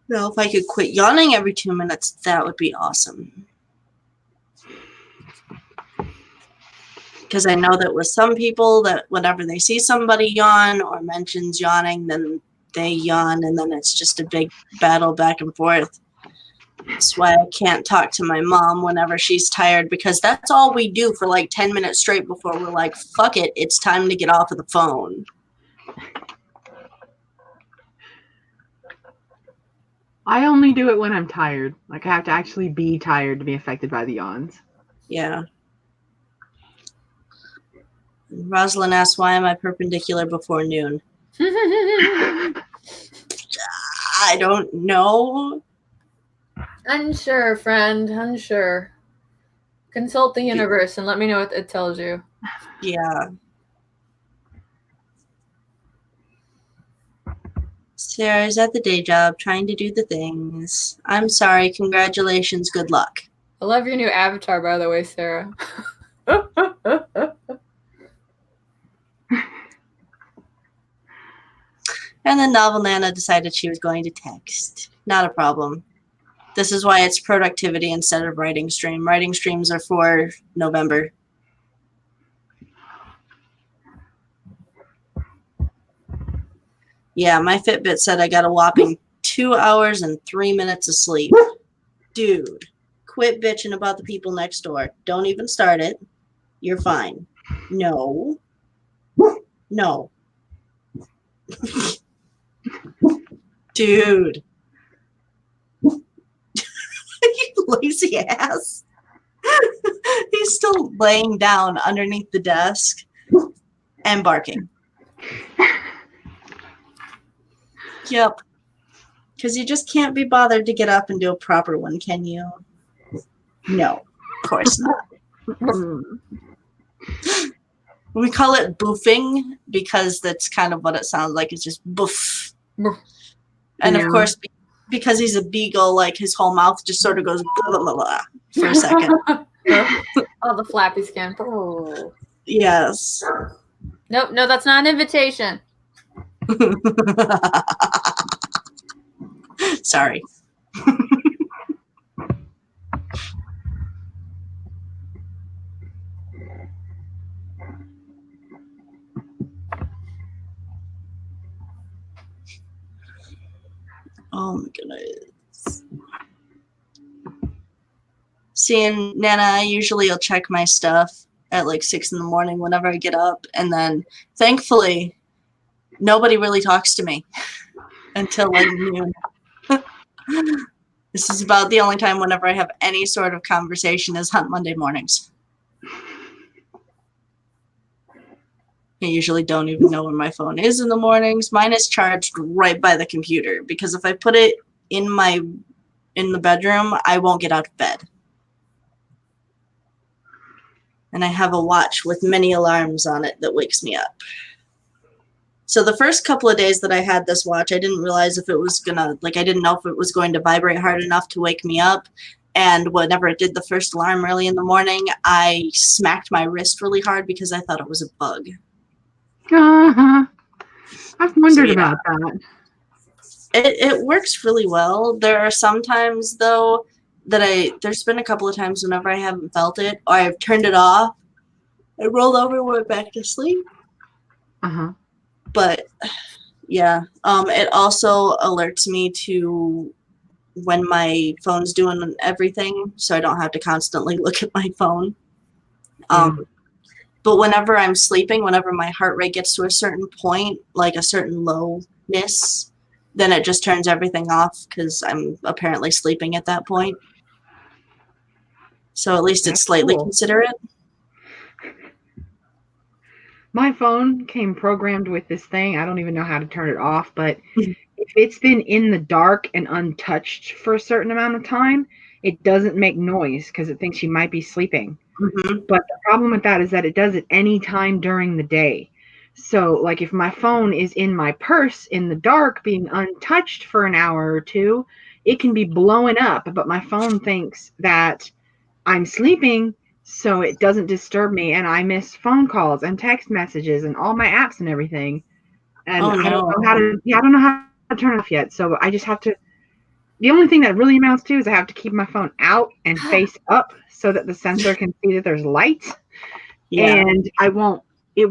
Now, if I could quit yawning every 2 minutes, that would be awesome. Because I know that with some people, that whenever they see somebody yawn or mentions yawning, then they yawn, and then it's just a big battle back and forth. That's why I can't talk to my mom whenever she's tired, because that's all we do for like 10 minutes straight before we're like, fuck it, it's time to get off of the phone. I only do it when I'm tired. Like, I have to actually be tired to be affected by the yawns. Yeah. Rosalind asks, why am I perpendicular before noon? I don't know. Unsure, friend. Unsure. Consult the universe and let me know what it tells you. Yeah. Sarah's at the day job trying to do the things. I'm sorry. Congratulations. Good luck. I love your new avatar, by the way, Sarah. And then Novel Nana decided she was going to text. Not a problem. This is why it's productivity instead of writing stream. Writing streams are for November. Yeah, my Fitbit said I got a whopping 2 hours and 3 minutes of sleep. Dude, quit bitching about the people next door. Don't even start it. You're fine. No. No. Dude. You lazy ass. He He's still laying down underneath the desk and barking. Yep. Because you just can't be bothered to get up and do a proper one, can you? No, of course not. We call it boofing because that's kind of what it sounds like. It's just boof. And of course, because he's a beagle, like his whole mouth just sort of goes blah, blah, blah, blah for a second. All the flappy skin. Oh. Yes. Nope, no, that's not an invitation. Sorry. Oh my goodness. Seeing Nana, usually I'll check my stuff at like 6 in the morning whenever I get up. And then thankfully, nobody really talks to me until like noon. This is about the only time whenever I have any sort of conversation is Hunt Monday mornings. I usually don't even know where my phone is in the mornings. Mine is charged right by the computer because if I put it in the bedroom, I won't get out of bed. And I have a watch with many alarms on it that wakes me up. So the first couple of days that I had this watch, I didn't realize if it was gonna, like, I didn't know if it was going to vibrate hard enough to wake me up. And whenever it did the first alarm early in the morning, I smacked my wrist really hard because I thought it was a bug. I've wondered about that. It works really well. There are some times, though, that there's been a couple of times whenever I haven't felt it, or I've turned it off, I rolled over and went back to sleep. But, yeah. It also alerts me to when my phone's doing everything, so I don't have to constantly look at my phone. But whenever I'm sleeping, whenever my heart rate gets to a certain point, like a certain lowness, then it just turns everything off because I'm apparently sleeping at that point. So at least it's slightly considerate. My phone came programmed with this thing. I don't even know how to turn it off, but if it's been in the dark and untouched for a certain amount of time, it doesn't make noise because it thinks you might be sleeping. But the problem with that is that it does it any time during the day. So, like, if my phone is in my purse in the dark being untouched for an hour or two, it can be blowing up, but my phone thinks that I'm sleeping, so it doesn't disturb me, and I miss phone calls and text messages and all my apps and everything. And I don't know how to turn it off yet. So I just have to. The only thing that really amounts to is I have to keep my phone out and face up so that the sensor can see that there's light. And it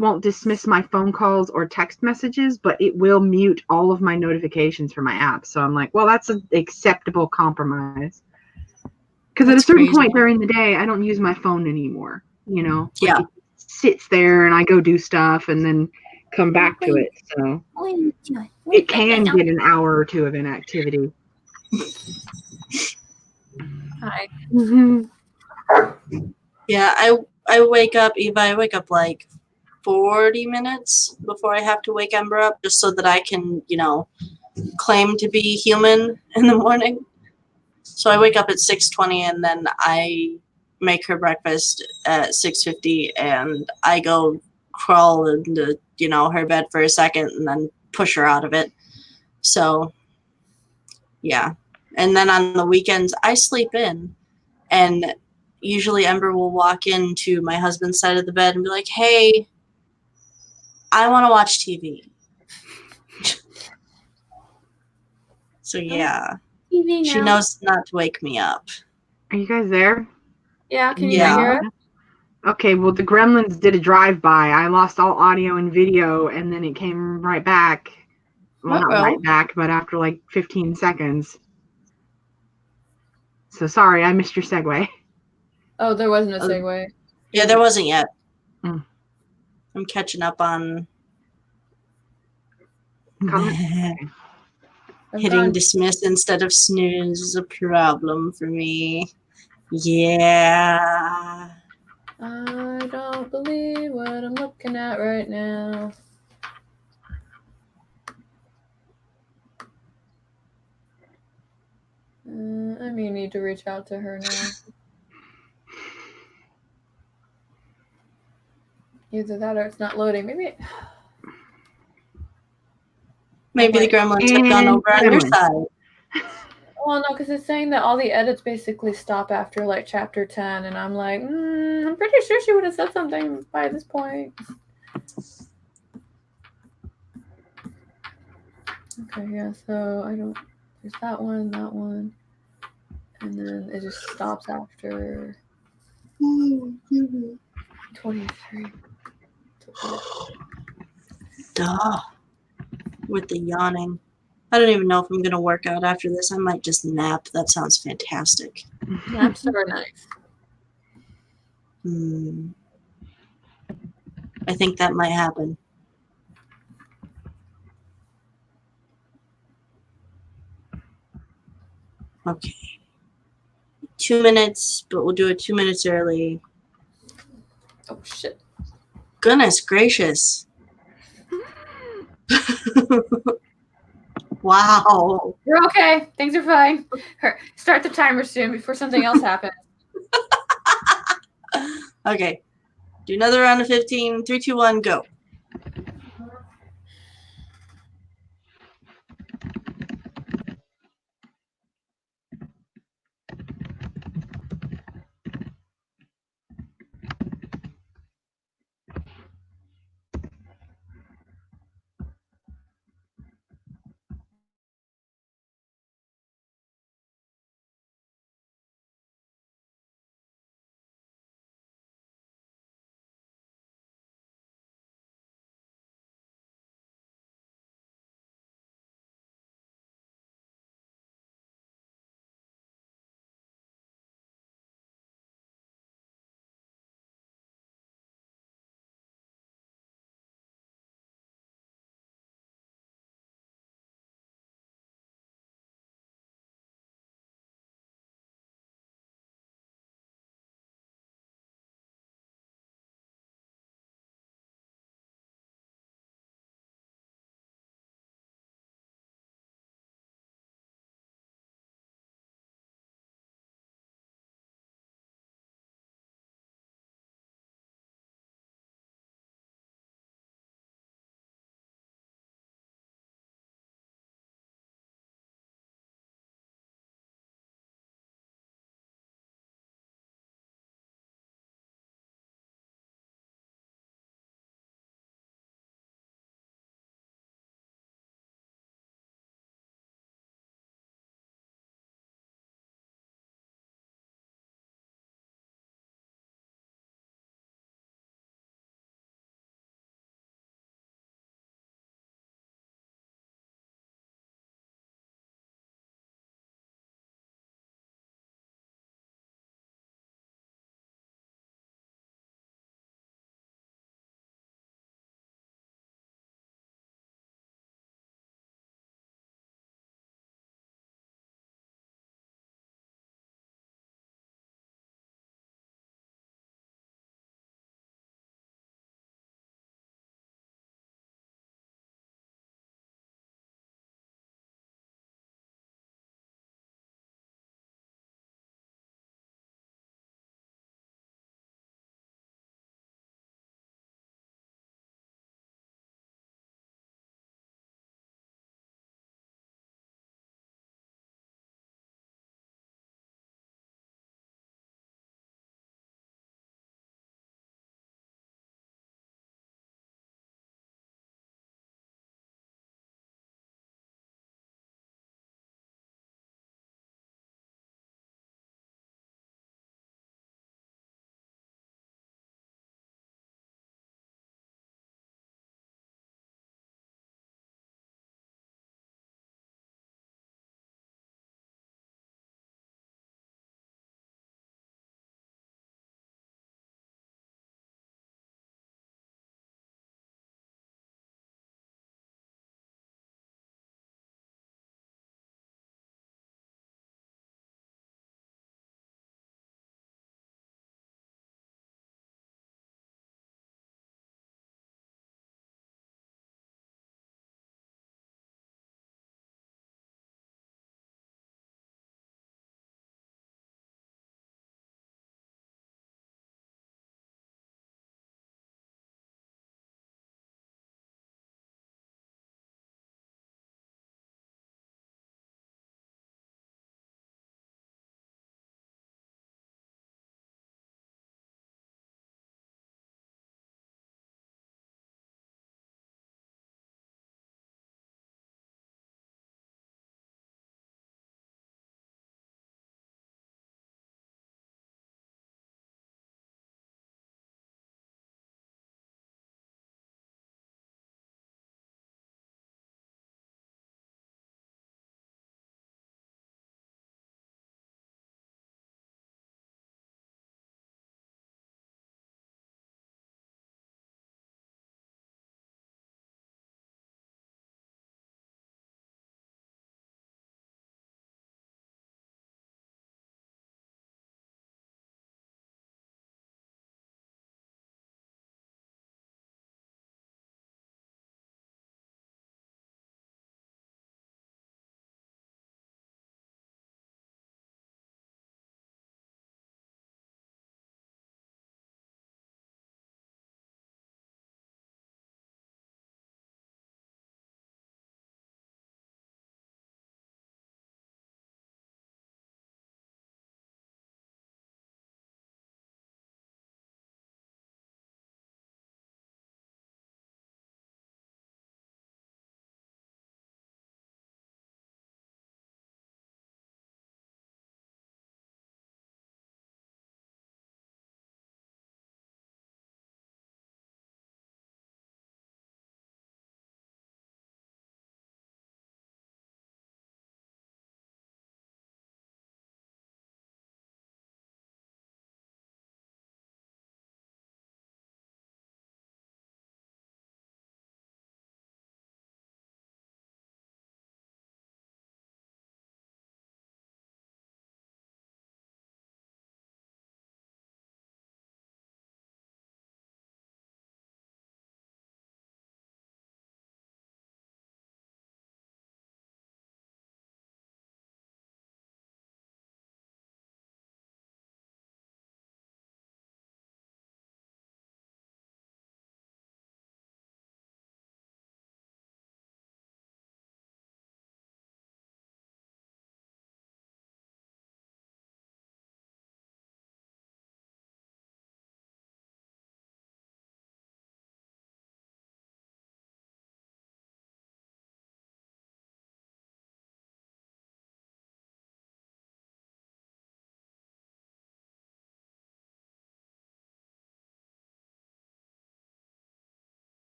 won't dismiss my phone calls or text messages, but it will mute all of my notifications for my apps. So I'm like, well, that's an acceptable compromise. Because at a certain point during the day, I don't use my phone anymore. You know, like it sits there and I go do stuff and then come back to it. So it can get an hour or two of inactivity. Hi. Yeah, I wake up, Eva, I wake up like 40 minutes before I have to wake Ember up just so that I can, you know, claim to be human in the morning. So I wake up at 6:20 and then I make her breakfast at 6:50 and I go crawl into, you know, her bed for a second and then push her out of it. So, yeah. And then on the weekends, I sleep in. And usually Ember will walk into my husband's side of the bed and be like, hey, I want to watch TV. So, yeah. She knows not to wake me up. Are you guys there? Yeah, can you hear it? Okay, well, the Gremlins did a drive-by. I lost all audio and video, and then it came right back. Well, not right back, but after like 15 seconds. So sorry, I missed your segue. Oh, there wasn't a segue. Yeah, there wasn't yet. I'm catching up on hitting dismiss instead of snooze is a problem for me. Yeah. I don't believe what I'm looking at right now. I may need to reach out to her now. Either that or it's not loading. Maybe the gremlins have gone over on your side. Well, no, because it's saying that all the edits basically stop after like chapter 10, and I'm like, I'm pretty sure she would have said something by this point. Okay, yeah, so I don't. There's that one, and then it just stops after 23. Duh. With the yawning. I don't even know if I'm going to work out after this. I might just nap. That sounds fantastic. Naps are nice. I think that might happen. Okay. 2 minutes, but we'll do it 2 minutes early. Oh, shit. Goodness gracious. Wow. You're okay. Things are fine. Start the timer soon before something else happens. Okay. Do another round of 15. 3, 2, 1, go.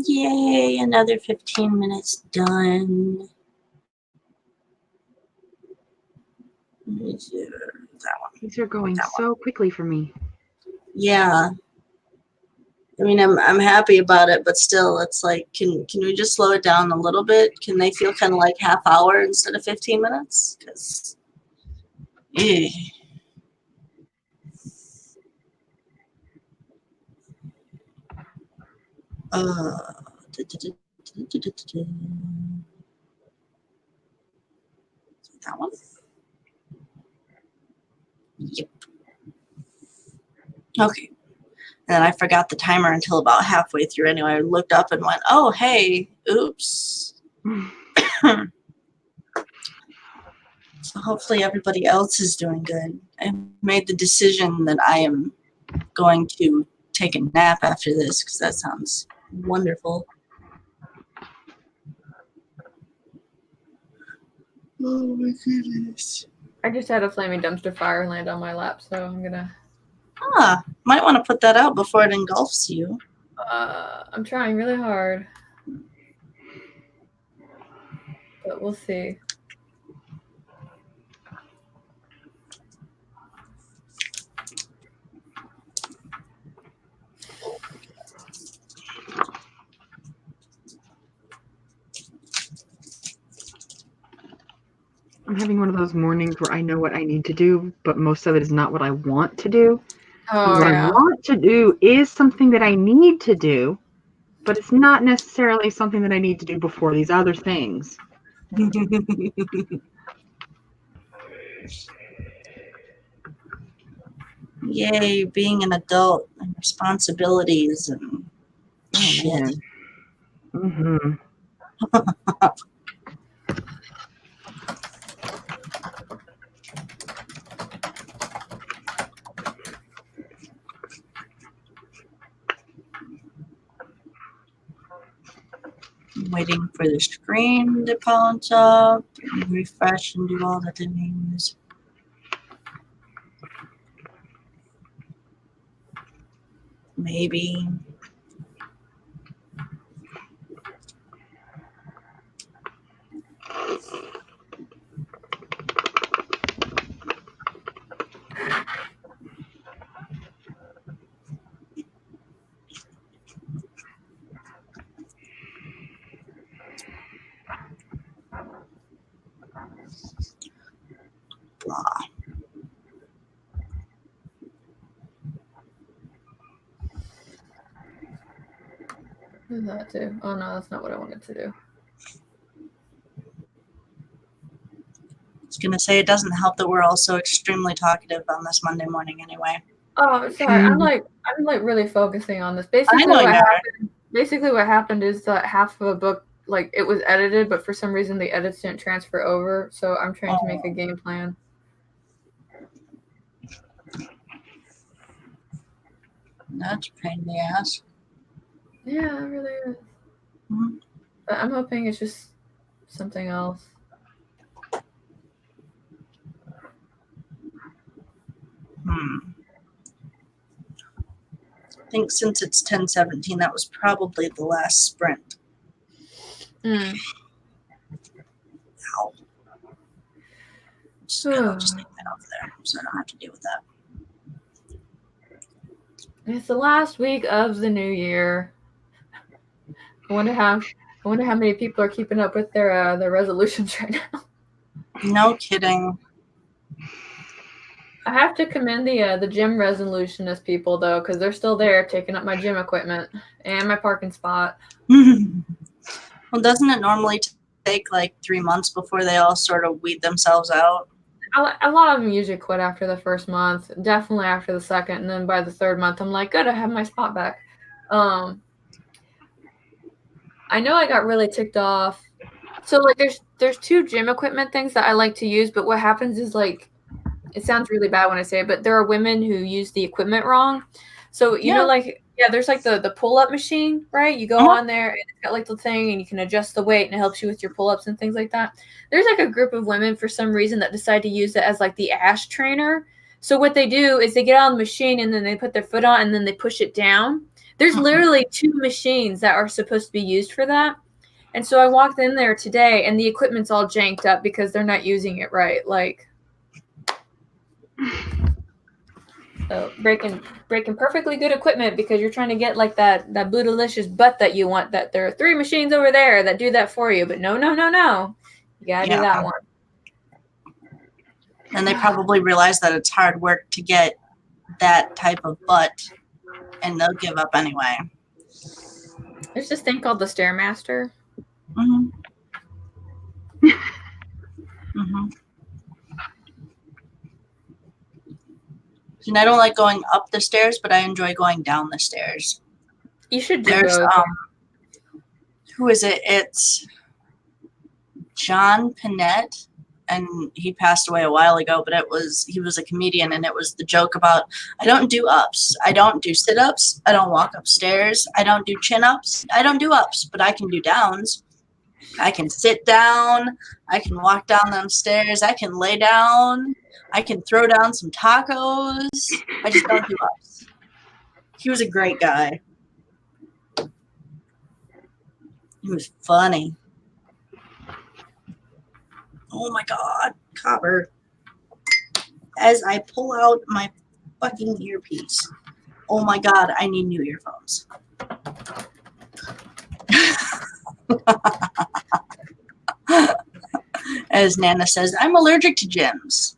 Yay, another 15 minutes done. That one. These are going so quickly for me. Yeah. I mean, I'm happy about it, but still, it's like, can we just slow it down a little bit? Can they feel kind of like half hour instead of 15 minutes? Because, is that one? Yep. Okay. And I forgot the timer until about halfway through anyway. I looked up and went, oh, hey, oops. So hopefully everybody else is doing good. I made the decision that I am going to take a nap after this because that sounds wonderful. Oh my goodness. I just had a flaming dumpster fire land on my lap, so I'm gonna. Might want to put that out before it engulfs you. I'm trying really hard, but we'll see. I'm having one of those mornings where I know what I need to do, but most of it is not what I want to do. Oh, What yeah. I want to do is something that I need to do, but it's not necessarily something that I need to do before these other things. Yay, being an adult and responsibilities and shit. Man. Mm-hmm. I'm waiting for the screen to bounce up, and refresh and do all the things. Maybe. Blah. What does that do? Oh no, that's not what I wanted to do. I was gonna say it doesn't help that we're all so extremely talkative on this Monday morning anyway. Oh, sorry. I'm like really focusing on this. I know Basically what happened is that half of a book, like, it was edited, but for some reason the edits didn't transfer over, so I'm trying to make a game plan. That's a pain in the ass. Yeah, it really is. Mm-hmm. But I'm hoping it's just something else. I think since it's 10:17, that was probably the last sprint. Ow. I'll just leave that over there so I don't have to deal with that. It's the last week of the new year. I wonder how many people are keeping up with their resolutions right now. No kidding. I have to commend the gym resolutionist people though, because they're still there taking up my gym equipment and my parking spot. Well, doesn't it normally take like 3 months before they all sort of weed themselves out? A lot of them usually quit after the first month, definitely after the second, and then by the third month, I'm like, good, I have my spot back. I know I got really ticked off. So like, there's 2 gym equipment things that I like to use, but what happens is, like, it sounds really bad when I say it, but there are women who use the equipment wrong. So you know, like, yeah, there's like the pull-up machine, right? You go on there and it's got like the thing and you can adjust the weight and it helps you with your pull-ups and things like that. There's like a group of women for some reason that decide to use it as like the ass trainer. So what they do is they get on the machine and then they put their foot on and then they push it down. There's literally 2 machines that are supposed to be used for that. And so I walked in there today, and the equipment's all janked up because they're not using it right. Like, so breaking perfectly good equipment because you're trying to get like that bootylicious butt that you want. That there are 3 machines over there that do that for you, but no, you gotta do that one. And they probably realize that it's hard work to get that type of butt, and they'll give up anyway. There's this thing called the Stairmaster. Mm-hmm. Mm-hmm. And I don't like going up the stairs, but I enjoy going down the stairs. You should do There's both. Who is it? It's John Panette, and he passed away a while ago, but he was a comedian, and it was the joke about, I don't do ups, I don't do sit-ups, I don't walk upstairs, I don't do chin-ups, I don't do ups, but I can do downs. I can sit down, I can walk down them stairs, I can lay down, I can throw down some tacos, I just don't do ups. He was a great guy. He was funny. Oh my God, Copper. As I pull out my fucking earpiece. Oh my God, I need new earphones. As Nana says, I'm allergic to gyms.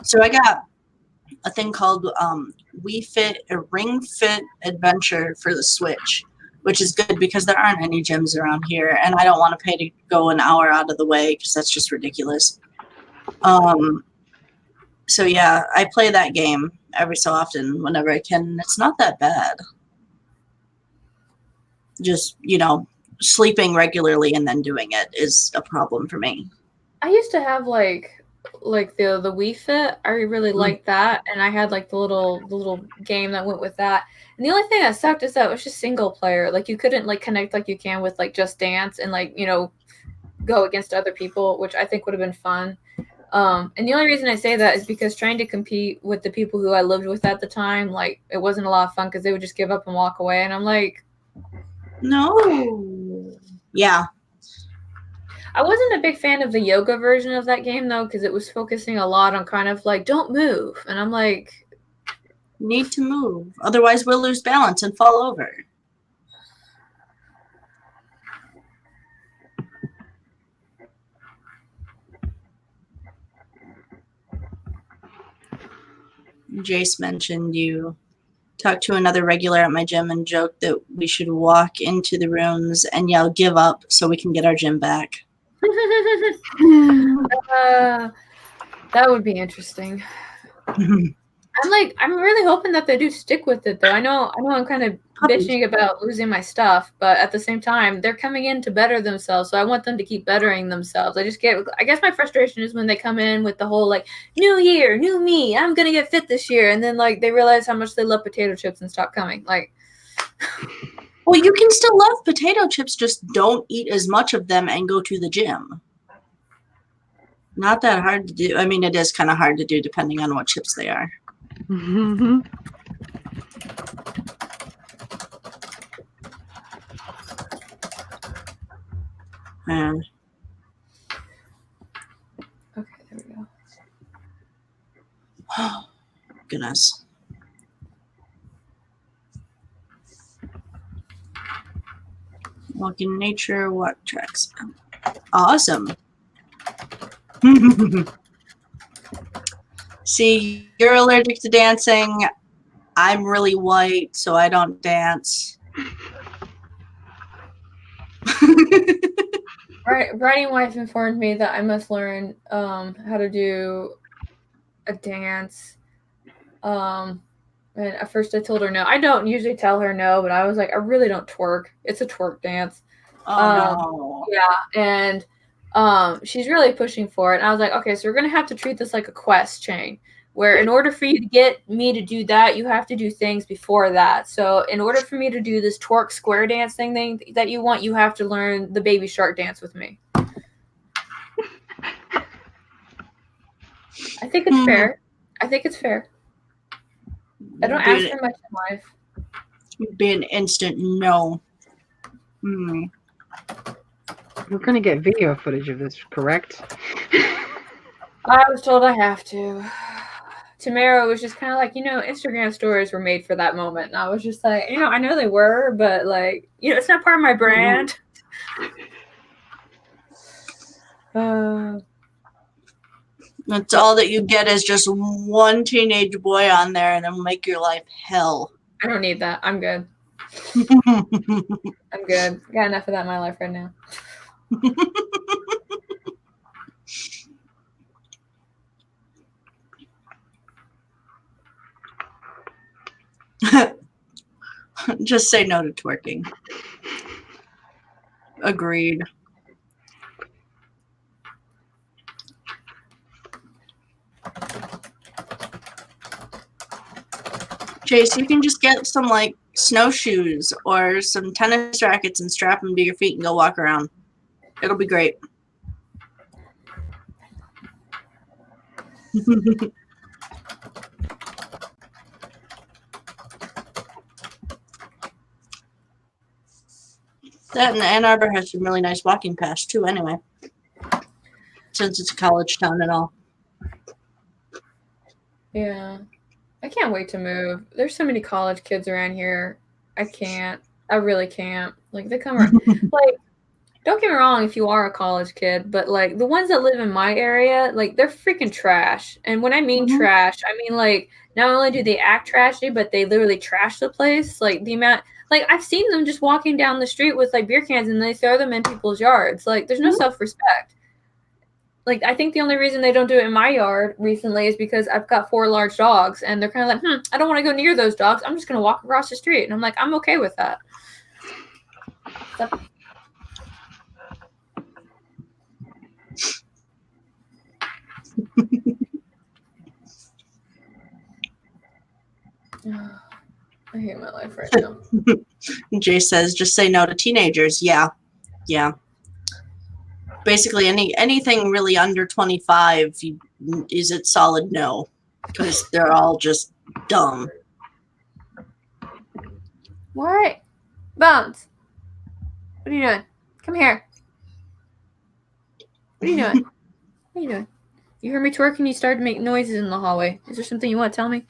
So I got a thing called a Ring Fit Adventure for the Switch, which is good because there aren't any gyms around here, and I don't want to pay to go an hour out of the way because that's just ridiculous. So yeah, I play that game every so often whenever I can, and it's not that bad. Just, sleeping regularly and then doing it is a problem for me. I used to have like the Wii Fit. I really liked that, and I had like the little game that went with that. And the only thing that sucked is that it was just single player. Like you couldn't like connect like you can with like Just Dance and like go against other people, which I think would have been fun. And the only reason I say that is because trying to compete with the people who I lived with at the time, like it wasn't a lot of fun because they would just give up and walk away, and I'm like, no. Yeah. I wasn't a big fan of the yoga version of that game, though, because it was focusing a lot on kind of like, don't move. And I'm like, need to move. Otherwise, we'll lose balance and fall over. Jace mentioned you talked to another regular at my gym and joked that we should walk into the rooms and yell, give up, so we can get our gym back. That would be interesting. I'm really hoping that they do stick with it, though. I know I'm kind of bitching about losing my stuff, but at the same time, they're coming in to better themselves, so I want them to keep bettering themselves. I guess my frustration is when they come in with the whole, like, new year, new me, I'm gonna get fit this year, and then, like, they realize how much they love potato chips and stop coming. Like, well, you can still love potato chips, just don't eat as much of them and go to the gym. Not that hard to do. I mean, it is kind of hard to do depending on what chips they are. Mm-hmm. okay, there we go. Oh, goodness. Walk in nature, walk tracks. Awesome. See, you're allergic to dancing. I'm really white, so I don't dance. Writing wife informed me that I must learn how to do a dance. And at first I told her no. I don't usually tell her no, but I was like, I really don't twerk. It's a twerk dance. Oh, no. Yeah, and she's really pushing for it. And I was like, okay, so we're going to have to treat this like a quest chain, where in order for you to get me to do that, you have to do things before that. So in order for me to do this twerk square dance thing that you want, you have to learn the baby shark dance with me. I think it's fair. I think it's fair. I don't ask for much in life. It'd be an instant no. Hmm. We're gonna get video footage of this, correct? I was told I have to. Tamara was just kind of like, Instagram stories were made for that moment. And I was just like, I know they were, but like, it's not part of my brand. That's all that you get is just one teenage boy on there, and it'll make your life hell. I don't need that. I'm good. I'm good. Got enough of that in my life right now. Just say no to twerking. Agreed. Chase, you can just get some like snowshoes or some tennis rackets and strap them to your feet and go walk around. It'll be great. That and Ann Arbor has some really nice walking paths too anyway, since it's a college town and all. Yeah. I can't wait to move. There's so many college kids around here. I can't. I really can't. Like, they come around. Like, don't get me wrong if you are a college kid, but, like, the ones that live in my area, like, they're freaking trash. And when I mean trash, I mean, like, not only do they act trashy, but they literally trash the place. Like, the amount... Like, I've seen them just walking down the street with, like, beer cans, and they throw them in people's yards. Like, there's no self-respect. Like, I think the only reason they don't do it in my yard recently is because I've got 4 large dogs, and they're kind of like, I don't want to go near those dogs. I'm just going to walk across the street. And I'm like, I'm okay with that. So. I hate my life right now. Jay says, just say no to teenagers. Yeah. Yeah. Basically, anything really under 25 is it solid no, because they're all just dumb. What? Bones. What are you doing? Come here. What are you doing? What are you doing? You heard me twerking, you started to make noises in the hallway. Is there something you want to tell me?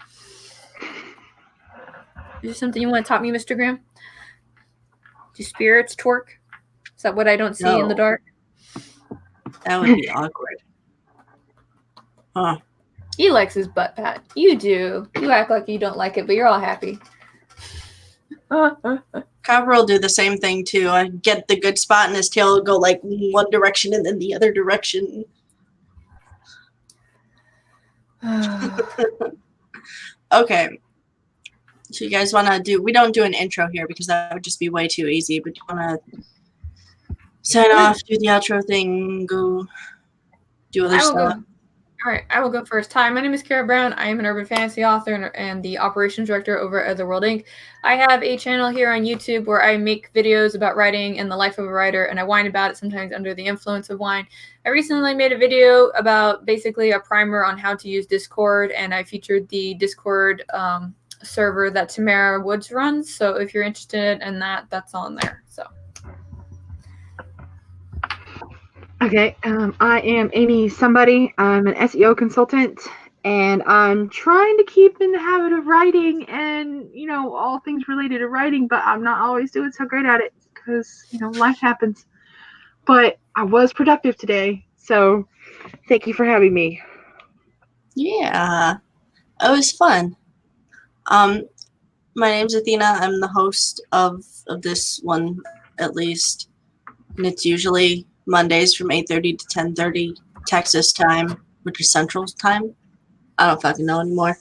Is there something you want to talk me, Mr. Graham? Do spirits twerk? Is that what I don't see in the dark? That would be awkward. Huh. He likes his butt pat. You do. You act like you don't like it, but you're all happy. Copper will do the same thing too. I get the good spot and his tail will go like one direction and then the other direction. Okay. So you guys want to do, we don't do an intro here because that would just be way too easy, but you want to sign off, do the outro thing, go do other stuff. All right, I will go first. Hi, my name is Kara Brown. I am an urban fantasy author and the operations director over at Otherworld Inc. I have a channel here on YouTube where I make videos about writing and the life of a writer, and I whine about it sometimes under the influence of wine. I recently made a video about basically a primer on how to use Discord, and I featured the Discord server that Tamara Woods runs. So if you're interested in that, that's on there. So. Okay, I am Amy Somebody. I'm an SEO consultant, and I'm trying to keep in the habit of writing and, all things related to writing, but I'm not always doing so great at it because, life happens. But I was productive today, so thank you for having me. Yeah, it was fun. My name's Athena. I'm the host of this one, at least, and it's usually Mondays from 8:30 to 10:30 Texas time, which is Central time. I don't fucking know anymore.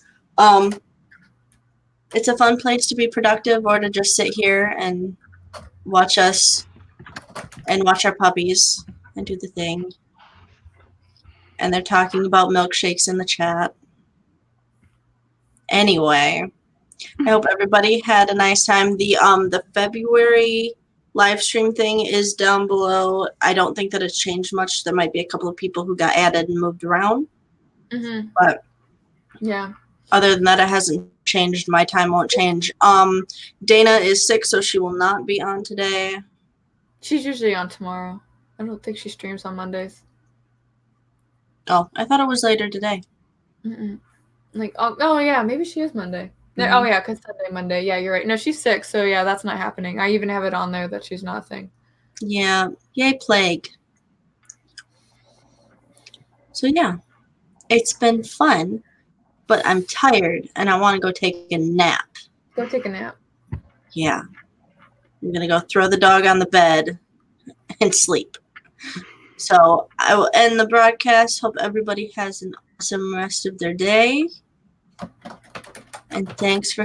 It's a fun place to be productive or to just sit here and watch us and watch our puppies and do the thing. And they're talking about milkshakes in the chat. Anyway, I hope everybody had a nice time. The February live stream thing is down below. I don't think that it's changed much. There might be a couple of people who got added and moved around. But yeah, other than that, it hasn't changed, my time won't change. Dana is sick, so she will not be on today. She's usually on tomorrow. I don't think she streams on Mondays. Oh, I thought it was later today. Like, oh yeah, maybe she is Monday. Oh yeah, because Sunday, Monday. Yeah, you're right. No, she's sick, so yeah, that's not happening. I even have it on there that she's not a thing. Yeah, yay plague. So yeah, it's been fun, but I'm tired and I want to go take a nap. Go take a nap. Yeah. I'm going to go throw the dog on the bed and sleep. So I will end the broadcast. Hope everybody has an awesome rest of their day. And thanks for